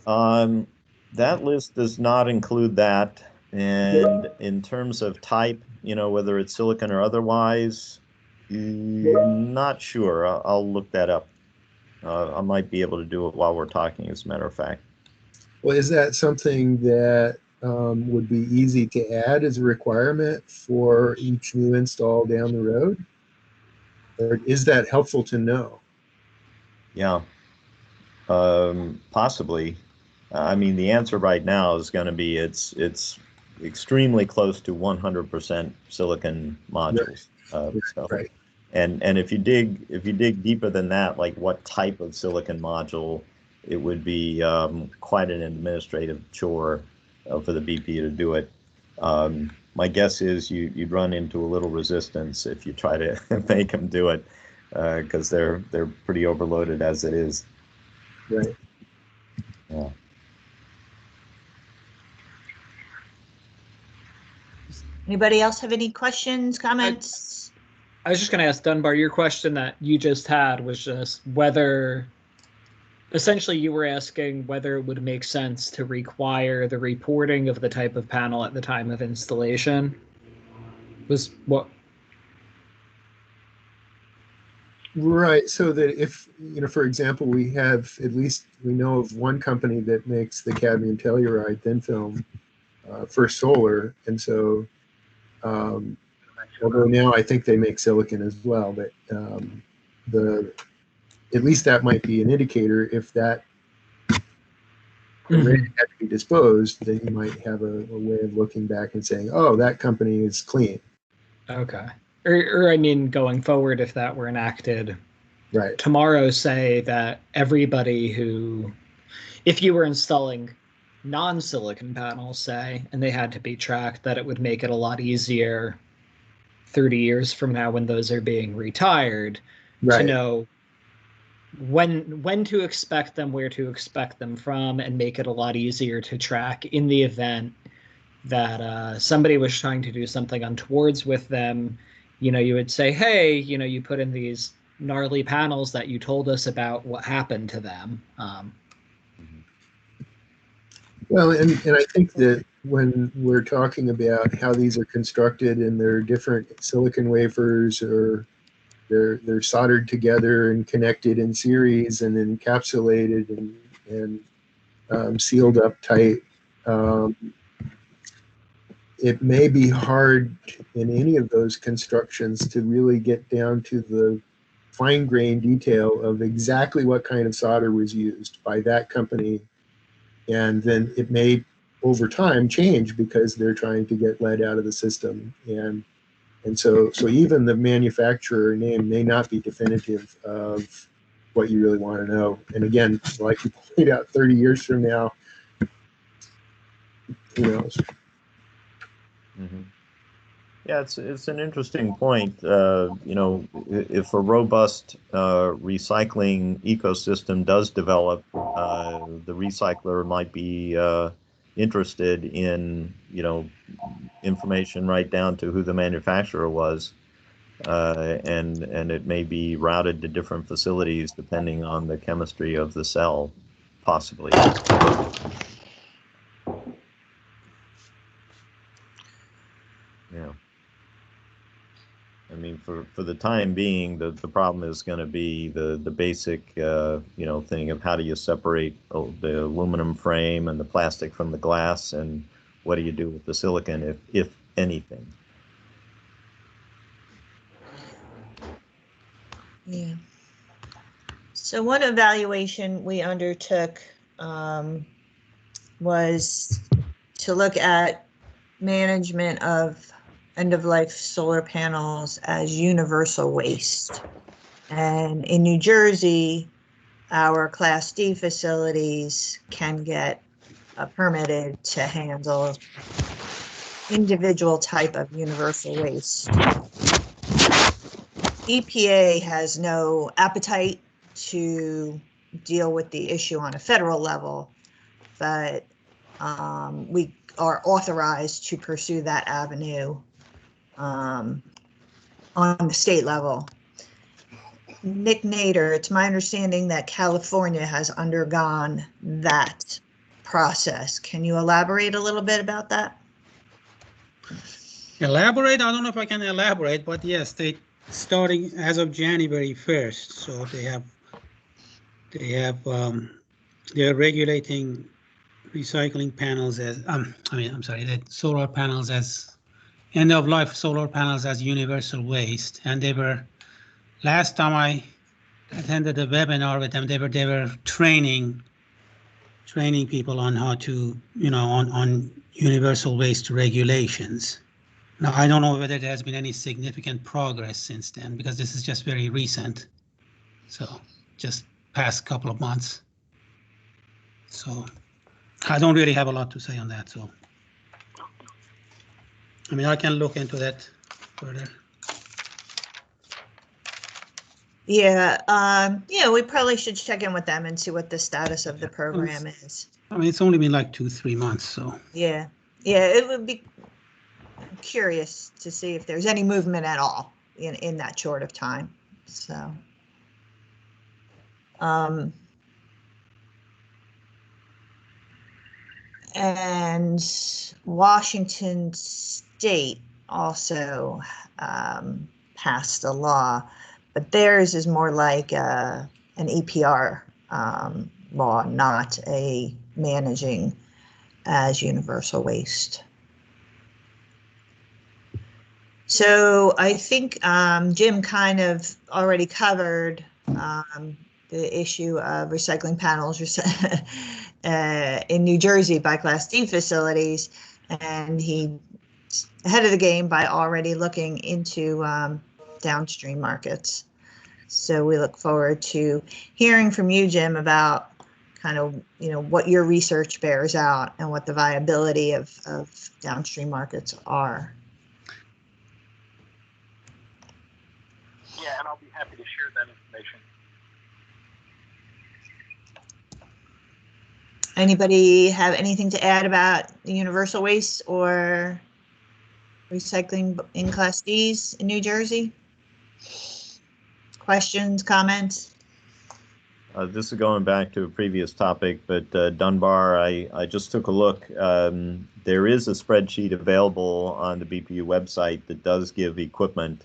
That list does not include that. And in terms of type, whether it's silicon or otherwise, not sure. I'll look that up. I might be able to do it while we're talking, as a matter of fact. Well, is that something that would be easy to add as a requirement for each new install down the road? Or is that helpful to know? Yeah, possibly. I mean, the answer right now is going to be it's extremely close to 100% silicon modules. Right. And if you dig deeper than that, like what type of silicon module, it would be quite an administrative chore for the BP to do it. My guess is you'd run into a little resistance if you try to make them do it, because they're pretty overloaded as it is. Right. Yeah. Anybody else have any questions, comments? I was just going to ask Dunbar, your question that you just had was just whether, essentially you were asking whether it would make sense to require the reporting of the type of panel at the time of installation. Was what? Right, so that if, for example, we know of one company that makes the cadmium telluride thin film for solar, and so although now I think they make silicon as well, but at least that might be an indicator. If that array had to be disposed, then you might have a way of looking back and saying, oh, that company is clean. Okay. Or I mean, going forward, if that were enacted, right, tomorrow, say that everybody who, if you were installing non-silicon panels, say, and they had to be tracked, that it would make it a lot easier 30 years from now when those are being retired to know when to expect them, where to expect them from, and make it a lot easier to track in the event that somebody was trying to do something untowards with them. You would say, hey, you put in these gnarly panels that you told us about, what happened to them. Well, and I think that when we're talking about how these are constructed and they're different silicon wafers, or they're soldered together and connected in series and encapsulated and sealed up tight, it may be hard in any of those constructions to really get down to the fine-grained detail of exactly what kind of solder was used by that company. And then it may, over time, change because they're trying to get lead out of the system. And so even the manufacturer name may not be definitive of what you really want to know. And again, like you pointed out, 30 years from now, who knows? Mm-hmm. Yeah, it's an interesting point. If a robust recycling ecosystem does develop, the recycler might be interested in information right down to who the manufacturer was, and it may be routed to different facilities depending on the chemistry of the cell, possibly. Yeah. I mean, for the time being, the problem is going to be the basic thing of how do you separate the aluminum frame and the plastic from the glass, and what do you do with the silicon, if anything. Yeah. So one evaluation we undertook was to look at management of end-of-life solar panels as universal waste. And in New Jersey, our Class D facilities can get permitted to handle individual type of universal waste. EPA has no appetite to deal with the issue on a federal level, but we are authorized to pursue that avenue on the state level. Nick Nader, it's my understanding that California has undergone that process. Can you elaborate a little bit about that? Elaborate? I don't know if I can elaborate, but yes, they starting as of January 1st. So they're regulating recycling panels as the solar panels as end of life solar panels as universal waste. And they were, last time I attended a webinar with them, they were training people on how to, on universal waste regulations. Now, I don't know whether there has been any significant progress since then, because this is just very recent. So just past couple of months. So I don't really have a lot to say on that. So, I mean, I can look into that further. Yeah, we probably should check in with them and see what the status of the program is. I mean, it's only been like 2-3 months, so. Yeah, it would be curious to see if there's any movement at all in that short of time. So, and Washington State also passed a law, but theirs is more like an EPR law, not a managing as universal waste. So I think Jim kind of already covered the issue of recycling panels in New Jersey by Class D facilities, and he's ahead of the game by already looking into downstream markets. So we look forward to hearing from you, Jim, about kind of, what your research bears out and what the viability of downstream markets are. Yeah, and I'll be happy to share that information. Anybody have anything to add about universal waste or recycling in Class Ds in New Jersey? Questions, comments? This is going back to a previous topic, but Dunbar, I just took a look. There is a spreadsheet available on the BPU website that does give equipment.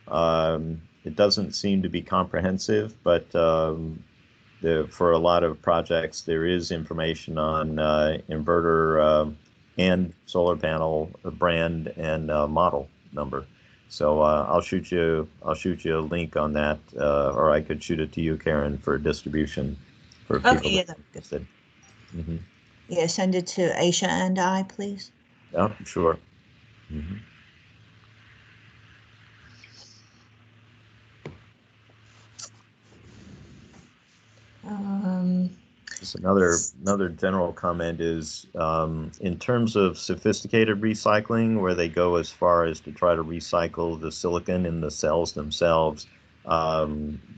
It doesn't seem to be comprehensive, but for a lot of projects, there is information on inverter and solar panel brand and model number. So I'll shoot you a link on that, or I could shoot it to you, Karen, for distribution for people. Okay, yeah, that's interested. Mm-hmm. Yeah, send it to Aisha and I, please. Yeah, sure. Mm-hmm. Just another general comment is in terms of sophisticated recycling, where they go as far as to try to recycle the silicon in the cells themselves.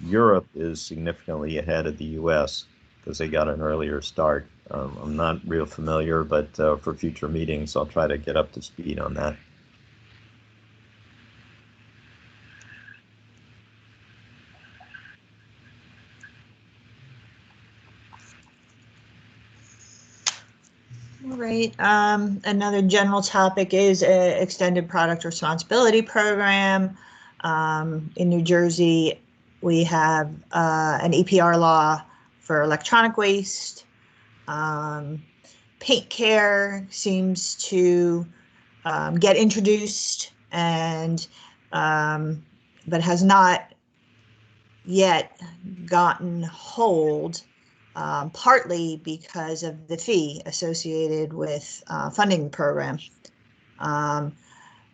Europe is significantly ahead of the U.S. because they got an earlier start. I'm not real familiar, but for future meetings, I'll try to get up to speed on that. All right. Another general topic is extended product responsibility program. In New Jersey, we have an EPR law for electronic waste. Paint care seems to get introduced and but has not yet gotten hold. Partly because of the fee associated with funding the program.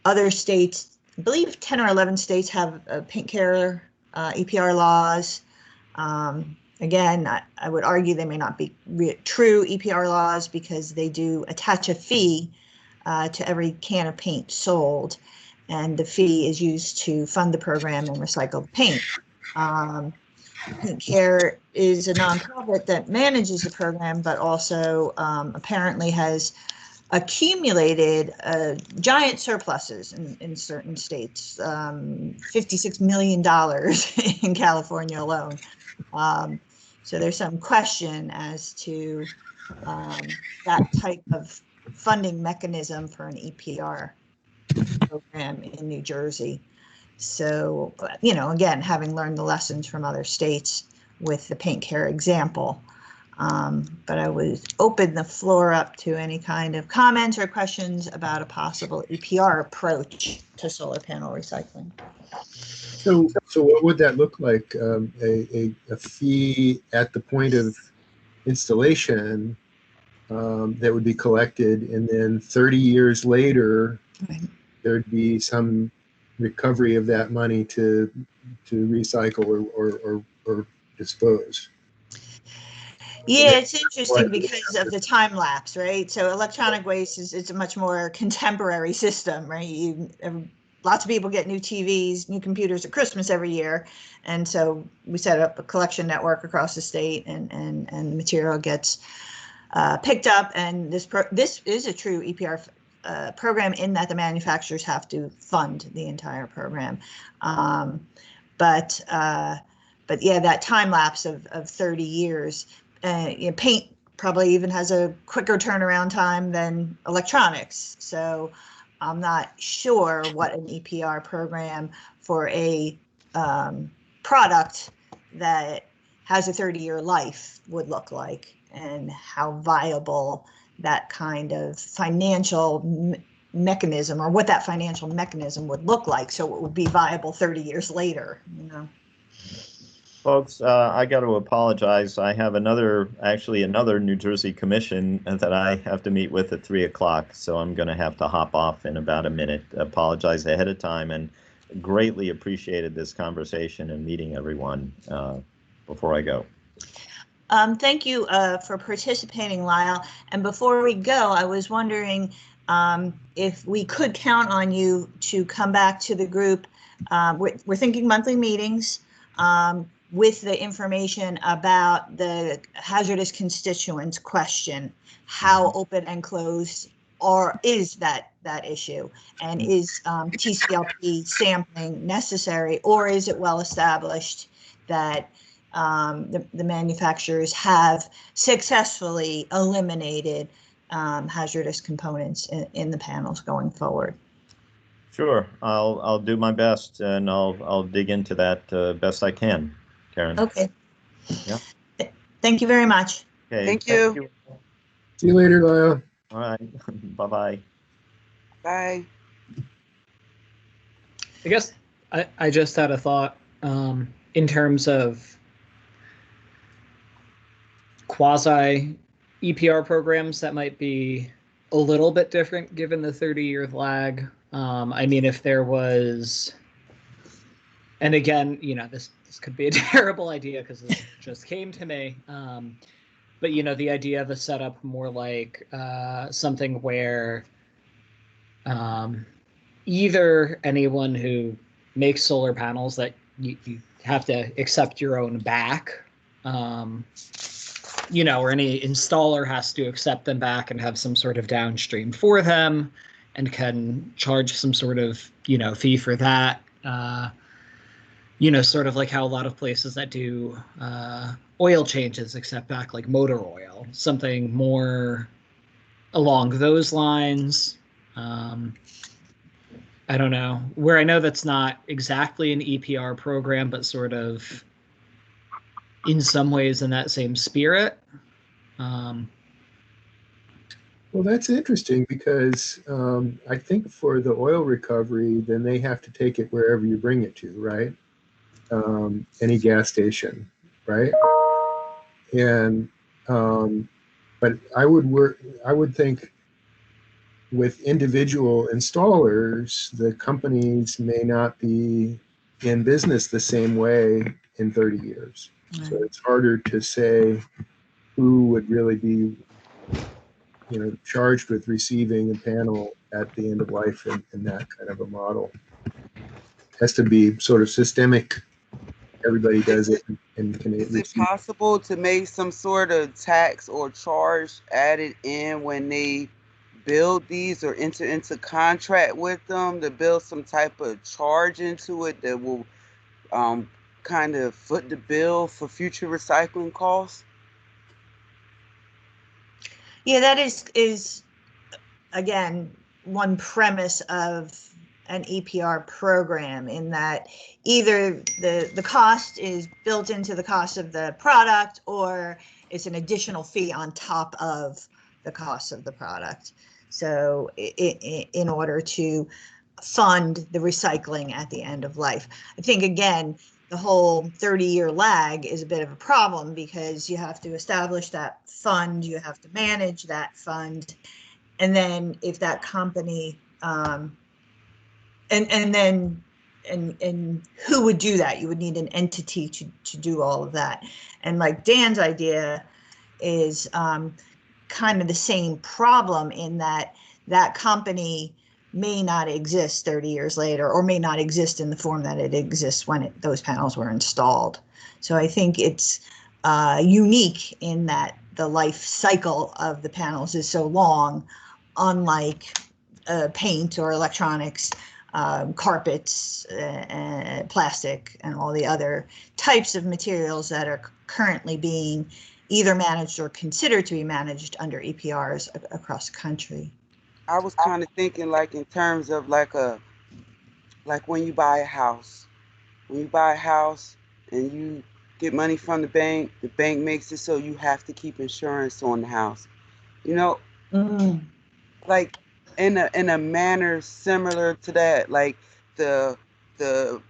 Other states, I believe 10 or 11 states have paint care EPR laws. Again, I would argue they may not be true EPR laws because they do attach a fee to every can of paint sold, and the fee is used to fund the program and recycle the paint. Paint Care is a nonprofit that manages the program, but also apparently has accumulated giant surpluses in certain states, $56 million in California alone. So there's some question as to that type of funding mechanism for an EPR. program in New Jersey. So, you know, again, having learned the lessons from other states with the paint care example. But I would open the floor up to any kind of comments or questions about a possible EPR approach to solar panel recycling. So what would that look like? A fee at the point of installation that would be collected, and then 30 years later, there'd be some recovery of that money to recycle or dispose. Yeah, it's interesting because of the time lapse, right? So electronic waste it's a much more contemporary system, right? Lots of people get new TVs, new computers at Christmas every year. And so we set up a collection network across the state, and the material gets picked up. And this is a true EPR program in that the manufacturers have to fund the entire program. But yeah, that time lapse of 30 years, you know, paint probably even has a quicker turnaround time than electronics. So I'm not sure what an EPR program for a product that has a 30-year life would look like, and how viable that kind of financial mechanism, or what that financial mechanism would look like, so it would be viable 30 years later, you know. Folks, I got to apologize. I have another New Jersey commission that I have to meet with at 3 o'clock, so I'm going to have to hop off in about a minute. Apologize ahead of time, and greatly appreciated this conversation and meeting everyone before I go. Thank you for participating, Lyle. And before we go, I was wondering if we could count on you to come back to the group. We're thinking monthly meetings. With the information about the hazardous constituents question, how open and closed is that issue, and is TCLP sampling necessary, or is it well established that the manufacturers have successfully eliminated hazardous components in the panels going forward? Sure, I'll do my best, and I'll dig into that best I can, Karen. Okay. Yeah. Thank you very much. Okay. Thank you. See you later, Lyle. All right. Bye-bye. Bye. I guess I just had a thought in terms of quasi EPR programs that might be a little bit different given the 30-year lag. I mean, if there was, and again, you know, this could be a terrible idea because this just came to me. But, you know, the idea of a setup more like something where either anyone who makes solar panels that you have to accept your own back, you know, or any installer has to accept them back and have some sort of downstream for them, and can charge some sort of, you know, fee for that. You know, sort of like how a lot of places that do oil changes accept back like motor oil, something more along those lines. I don't know, where I know that's not exactly an EPR program, but sort of in some ways in that same spirit. Well, that's interesting because I think for the oil recovery, then they have to take it wherever you bring it to, right? Any gas station, right? And but I would think with individual installers, the companies may not be in business the same way in 30 years. Right. So it's harder to say who would really be, you know, charged with receiving a panel at the end of life in that kind of a model. It has to be sort of systemic. Everybody does it. And can is it possible to make some sort of tax or charge added in when they build these, or enter into contract with them to build some type of charge into it that will kind of foot the bill for future recycling costs? Yeah, that is again, one premise of an EPR program, in that either the cost is built into the cost of the product, or it's an additional fee on top of the cost of the product. So in order to fund the recycling at the end of life. I think, again, the whole 30-year lag is a bit of a problem, because you have to establish that fund, you have to manage that fund, and then if that company, and who would do that? You would need an entity to do all of that. And like Dan's idea is kind of the same problem, in that that company may not exist 30 years later, or may not exist in the form that it exists when those panels were installed. So I think it's unique in that the life cycle of the panels is so long, unlike paint or electronics, carpets, plastic, and all the other types of materials that are currently being either managed or considered to be managed under EPRs across the country. I was kind of thinking like in terms of like when you buy a house. When you buy a house and you get money from the bank makes it so you have to keep insurance on the house. You know, like in a manner similar to that, like the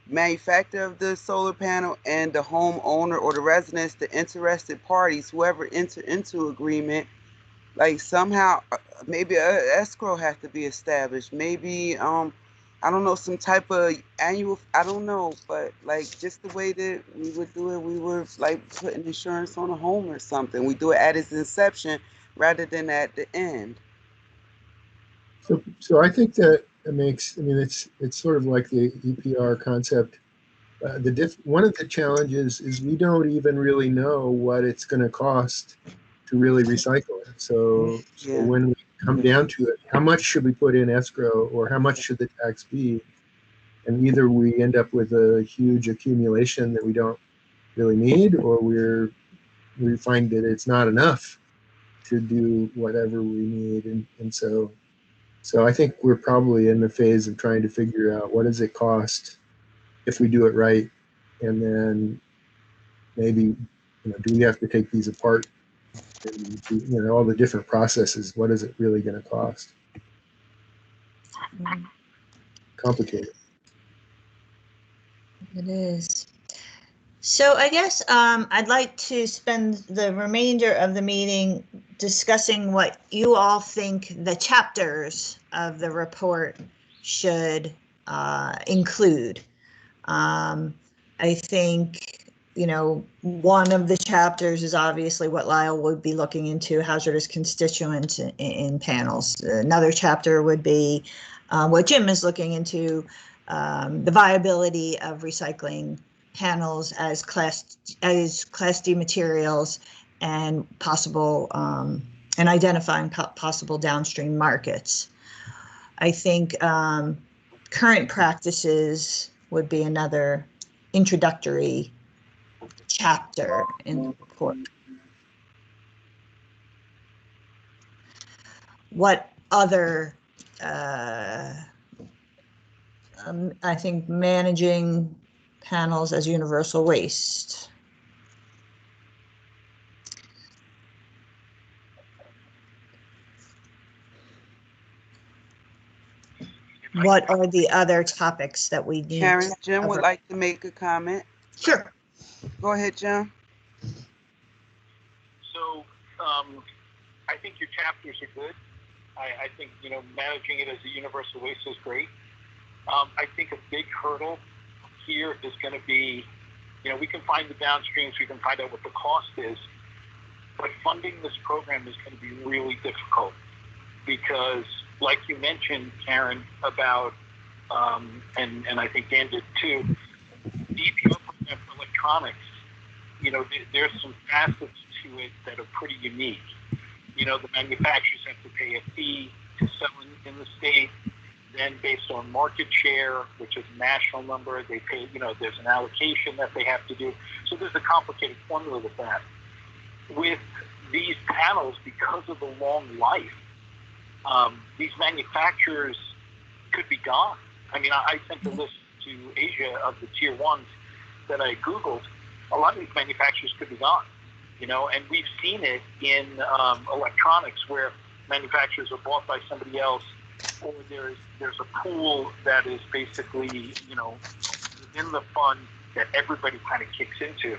manufacturer of the solar panel and the homeowner or the residents, the interested parties, whoever enter into agreement, like somehow maybe a escrow has to be established. Maybe I don't know, some type of annual, I don't know, but like just the way that we would do it, we were like putting insurance on a home or something. We do it at its inception rather than at the end. So I think that it makes, I mean, it's sort of like the EPR concept. One of the challenges is we don't even really know what it's going to cost to really recycle it. So when we come down to it, how much should we put in escrow, or how much should the tax be? And either we end up with a huge accumulation that we don't really need, or we find that it's not enough to do whatever we need. And so I think we're probably in the phase of trying to figure out what does it cost if we do it right, and then maybe, do we have to take these apart? And, all the different processes. What is it really going to cost? Complicated. It is. So I guess I'd like to spend the remainder of the meeting discussing what you all think the chapters of the report should include. I think, one of the chapters is obviously what Lyle would be looking into, hazardous constituents in panels. Another chapter would be what Jim is looking into, the viability of recycling panels as Class D materials, and possible and identifying possible downstream markets. I think current practices would be another introductory chapter in the report. What other, I think managing panels as universal waste. What are the other topics that we need? Karen, Jim would like to make a comment. Sure. Go ahead, Jim. So I think your chapters are good. I think, managing it as a universal waste is great. I think a big hurdle here is going to be, we can find the downstreams, we can find out what the cost is, but funding this program is going to be really difficult because, like you mentioned, Karen, about, and I think Dan did too, the EPR program for electronics, there's some facets to it that are pretty unique. The manufacturers have to pay a fee to sell in the state. Then based on market share, which is a national number, they pay, there's an allocation that they have to do. So there's a complicated formula with that. With these panels, because of the long life, these manufacturers could be gone. I mean, I sent a list to Asia of the tier ones that I Googled. A lot of these manufacturers could be gone, and we've seen it in electronics where manufacturers are bought by somebody else, or there's a pool that is basically, within the fund that everybody kind of kicks into.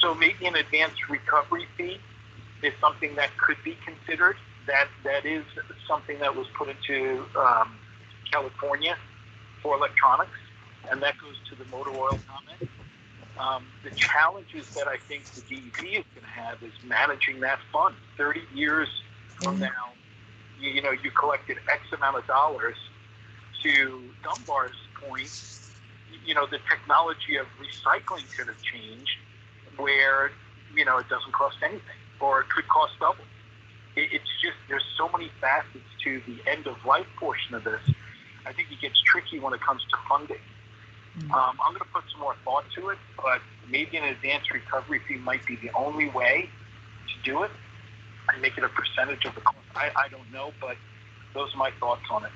So maybe an advanced recovery fee is something that could be considered. That is something that was put into California for electronics, and that goes to the motor oil comment. The challenges that I think the DEP is going to have is managing that fund. 30 years from now, you collected X amount of dollars. To Dunbar's point, the technology of recycling could have changed where, it doesn't cost anything, or it could cost double. It's just, there's so many facets to the end of life portion of this. I think it gets tricky when it comes to funding. I'm going to put some more thought to it, but maybe an advanced recovery fee might be the only way to do it and make it a percentage of the cost. I don't know, but those are my thoughts on it.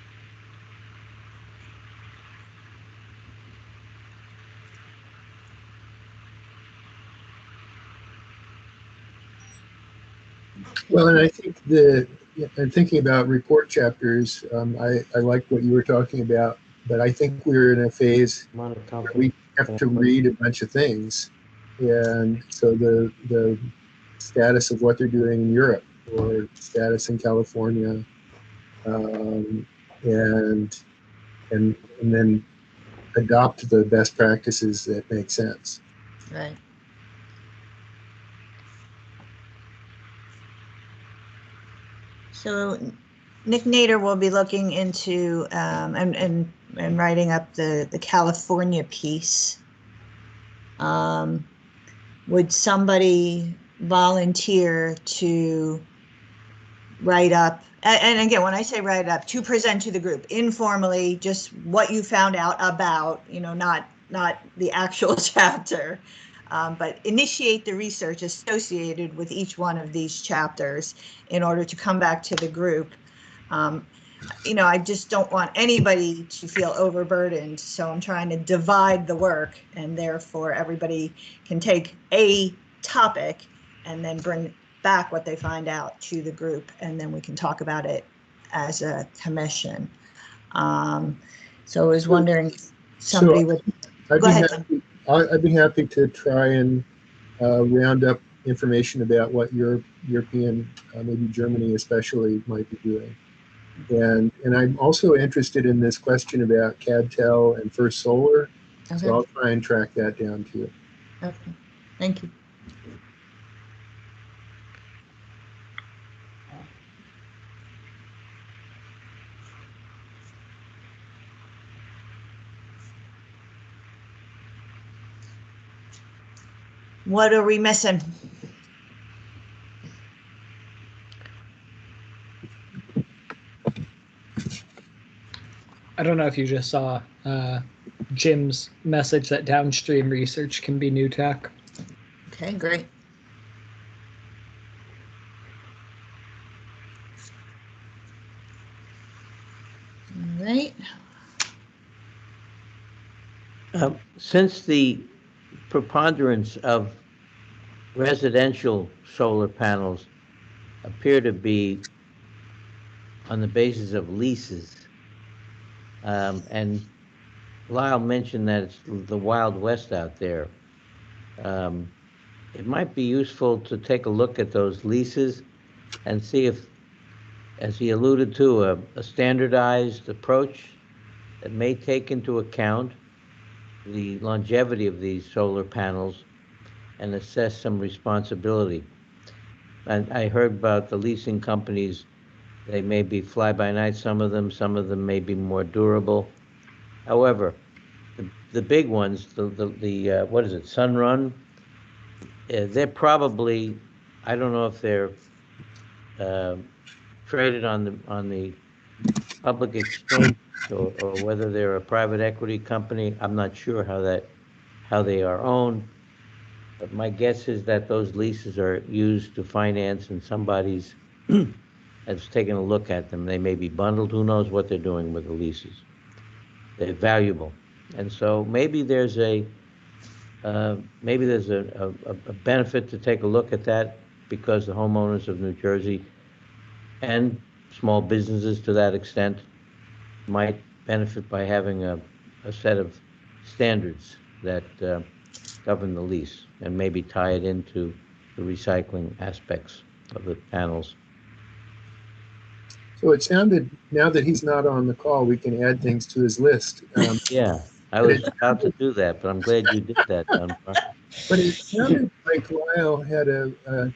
Well, and I think I'm thinking about report chapters. I like what you were talking about, but I think we're in a phase where we have to read a bunch of things. And so the status of what they're doing in Europe or status in California, and then adopt the best practices that make sense. Right. So Nick Nader will be looking into and writing up the California piece. Would somebody volunteer to write up, and again, when I say write up, to present to the group informally, just what you found out about, not the actual chapter, but initiate the research associated with each one of these chapters in order to come back to the group. I just don't want anybody to feel overburdened, so I'm trying to divide the work, and therefore everybody can take a topic and then bring back what they find out to the group, and then we can talk about it as a commission. So I was wondering if somebody would go ahead. I'd be happy to try and round up information about what European, maybe Germany especially, might be doing. And I'm also interested in this question about CadTel and First Solar, Okay. So I'll try and track that down too. Okay, thank you. What are we missing? I don't know if you just saw Jim's message that downstream research can be new tech. Okay, great. All right. Since the preponderance of residential solar panels appear to be on the basis of leases, and Lyle mentioned that it's the Wild West out there. It might be useful to take a look at those leases and see if, as he alluded to, a standardized approach that may take into account the longevity of these solar panels and assess some responsibility. And I heard about the leasing companies. They may be fly-by-night, some of them may be more durable. However, the big ones, the what is it, Sunrun, they're probably, I don't know if they're traded on the public exchange or whether they're a private equity company. I'm not sure how they are owned, but my guess is that those leases are used to finance in somebody's has taken a look at them. They may be bundled. Who knows what they're doing with the leases? They're valuable, and so maybe there's a benefit to take a look at that, because the homeowners of New Jersey and small businesses to that extent might benefit by having a set of standards that govern the lease, and maybe tie it into the recycling aspects of the panels. So it sounded, now that he's not on the call, we can add things to his list. Yeah, I was about to do that, but I'm glad you did that, Dunbar. But it sounded like Lyle had an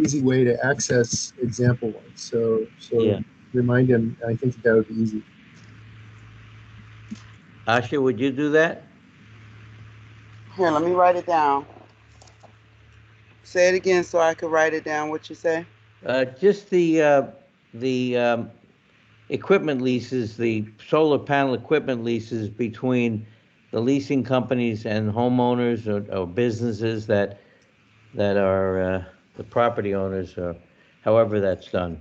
easy way to access example ones. So Yeah. remind him. I think that would be easy. Asha, would you do that? Here, let me write it down. Say it again so I could write it down. What you say? Just the equipment leases, the solar panel equipment leases between the leasing companies and homeowners or businesses that are the property owners, or however that's done.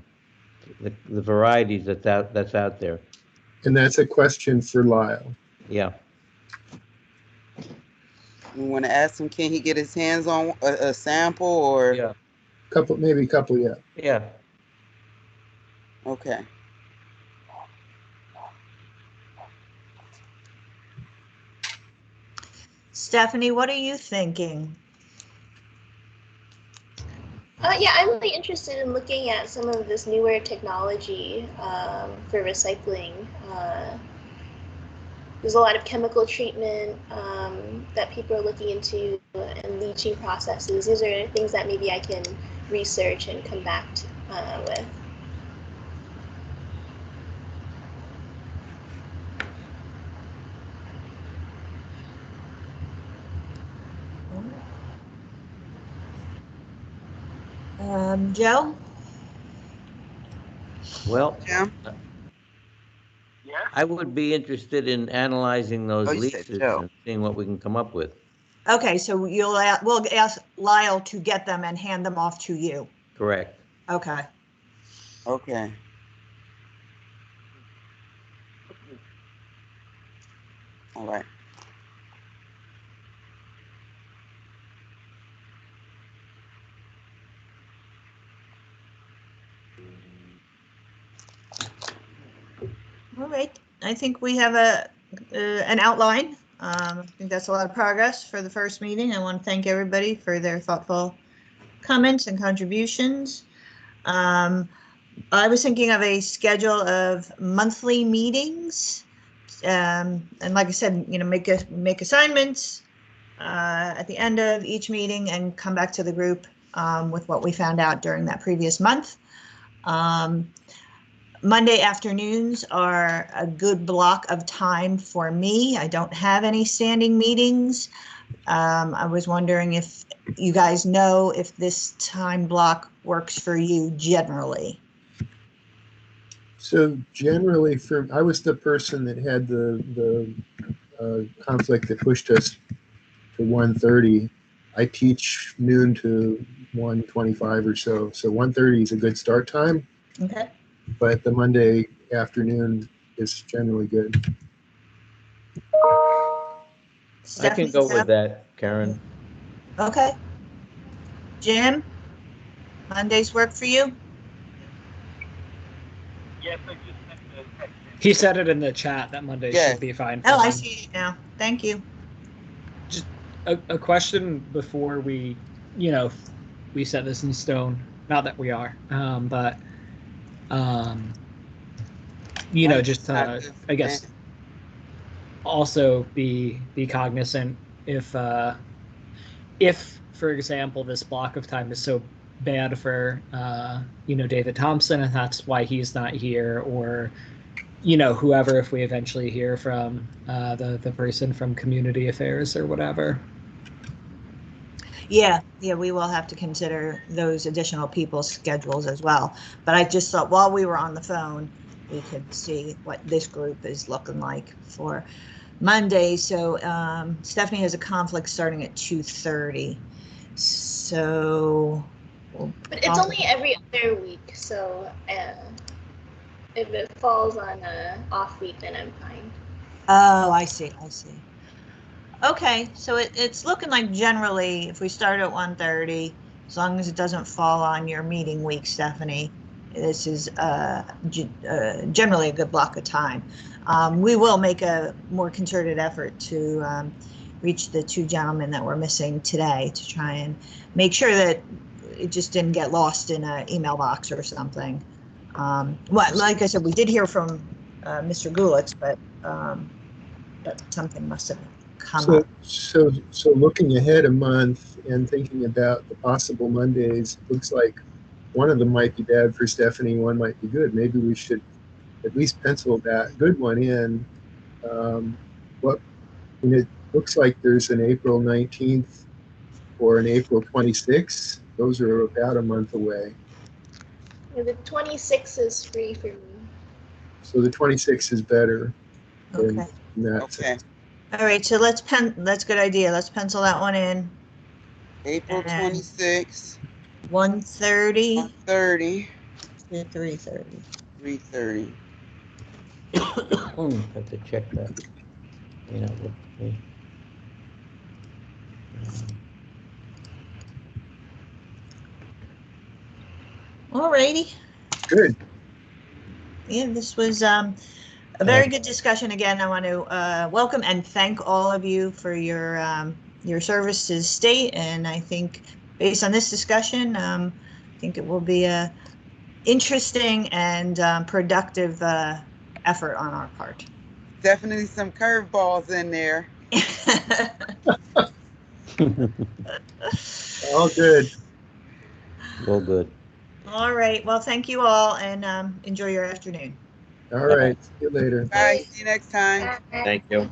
The varieties that's out there. And that's a question for Lyle. Yeah. You want to ask him, can he get his hands on a sample or? Yeah. Maybe a couple, yeah. Yeah. Okay. Stephanie, what are you thinking? Yeah, I'm really interested in looking at some of this newer technology for recycling. There's a lot of chemical treatment that people are looking into, and leaching processes. These are things that maybe I can research and come back with. Joe? Well, Jim? Yes? I would be interested in analyzing those Oh, you said leases Joe. and seeing what we can come up with. Okay, so we'll ask Lyle to get them and hand them off to you. Correct. Okay. Okay. All right. All right. I think we have an outline. I think that's a lot of progress for the first meeting. I want to thank everybody for their thoughtful comments and contributions. I was thinking of a schedule of monthly meetings, and like I said, make assignments at the end of each meeting and come back to the group with what we found out during that previous month. Monday afternoons are a good block of time for me. I don't have any standing meetings. I was wondering if you guys know if this time block works for you generally. So generally, I was the person that had the conflict that pushed us to 1:30. I teach noon to 1:25 or so. So 1:30 is a good start time. Okay. But the Monday afternoon is generally good. I can go with that, Karen. Okay. Jim, Mondays work for you? Yes, I just sent the text. He said it in the chat that Monday should be fine. Oh, I see it now. Thank you. Just a question before we set this in stone. Not that we are, but just to, I guess, also be cognizant if, for example, this block of time is so bad for, David Thompson, and that's why he's not here, or, whoever, if we eventually hear from the person from Community Affairs or whatever. Yeah, we will have to consider those additional people's schedules as well. But I just thought while we were on the phone, we could see what this group is looking like for Monday. So Stephanie has a conflict starting at 2:30. So But it's only every other week, so if it falls on a off week, then I'm fine. Oh, I see. Okay, so it's looking like generally, if we start at 1:30, as long as it doesn't fall on your meeting week, Stephanie, this is generally a good block of time. We will make a more concerted effort to reach the two gentlemen that we're missing today to try and make sure that it just didn't get lost in an email box or something. Like I said, we did hear from Mr. Gulitz, but something must have come up. So looking ahead a month and thinking about the possible Mondays, looks like one of them might be bad for Stephanie, one might be good. Maybe we should at least pencil that good one in. It looks like there's an April 19th or an April 26th. Those are about a month away. Yeah, the 26th is free for me. So the 26th is better. Okay. Okay. All right, so that's a good idea. Let's pencil that one in. April 26th. 1:30. 1:30. To 3:30. 3:30. Have to check that. All righty. Good. Yeah, this was a very good discussion. Again, I want to welcome and thank all of you for your service to the state. And I think based on this discussion, I think it will be a interesting and productive effort on our part. Definitely some curveballs in there. All good. All good. All right. Well, thank you all, and enjoy your afternoon. All right. See you later. Bye. See you next time. Thank you.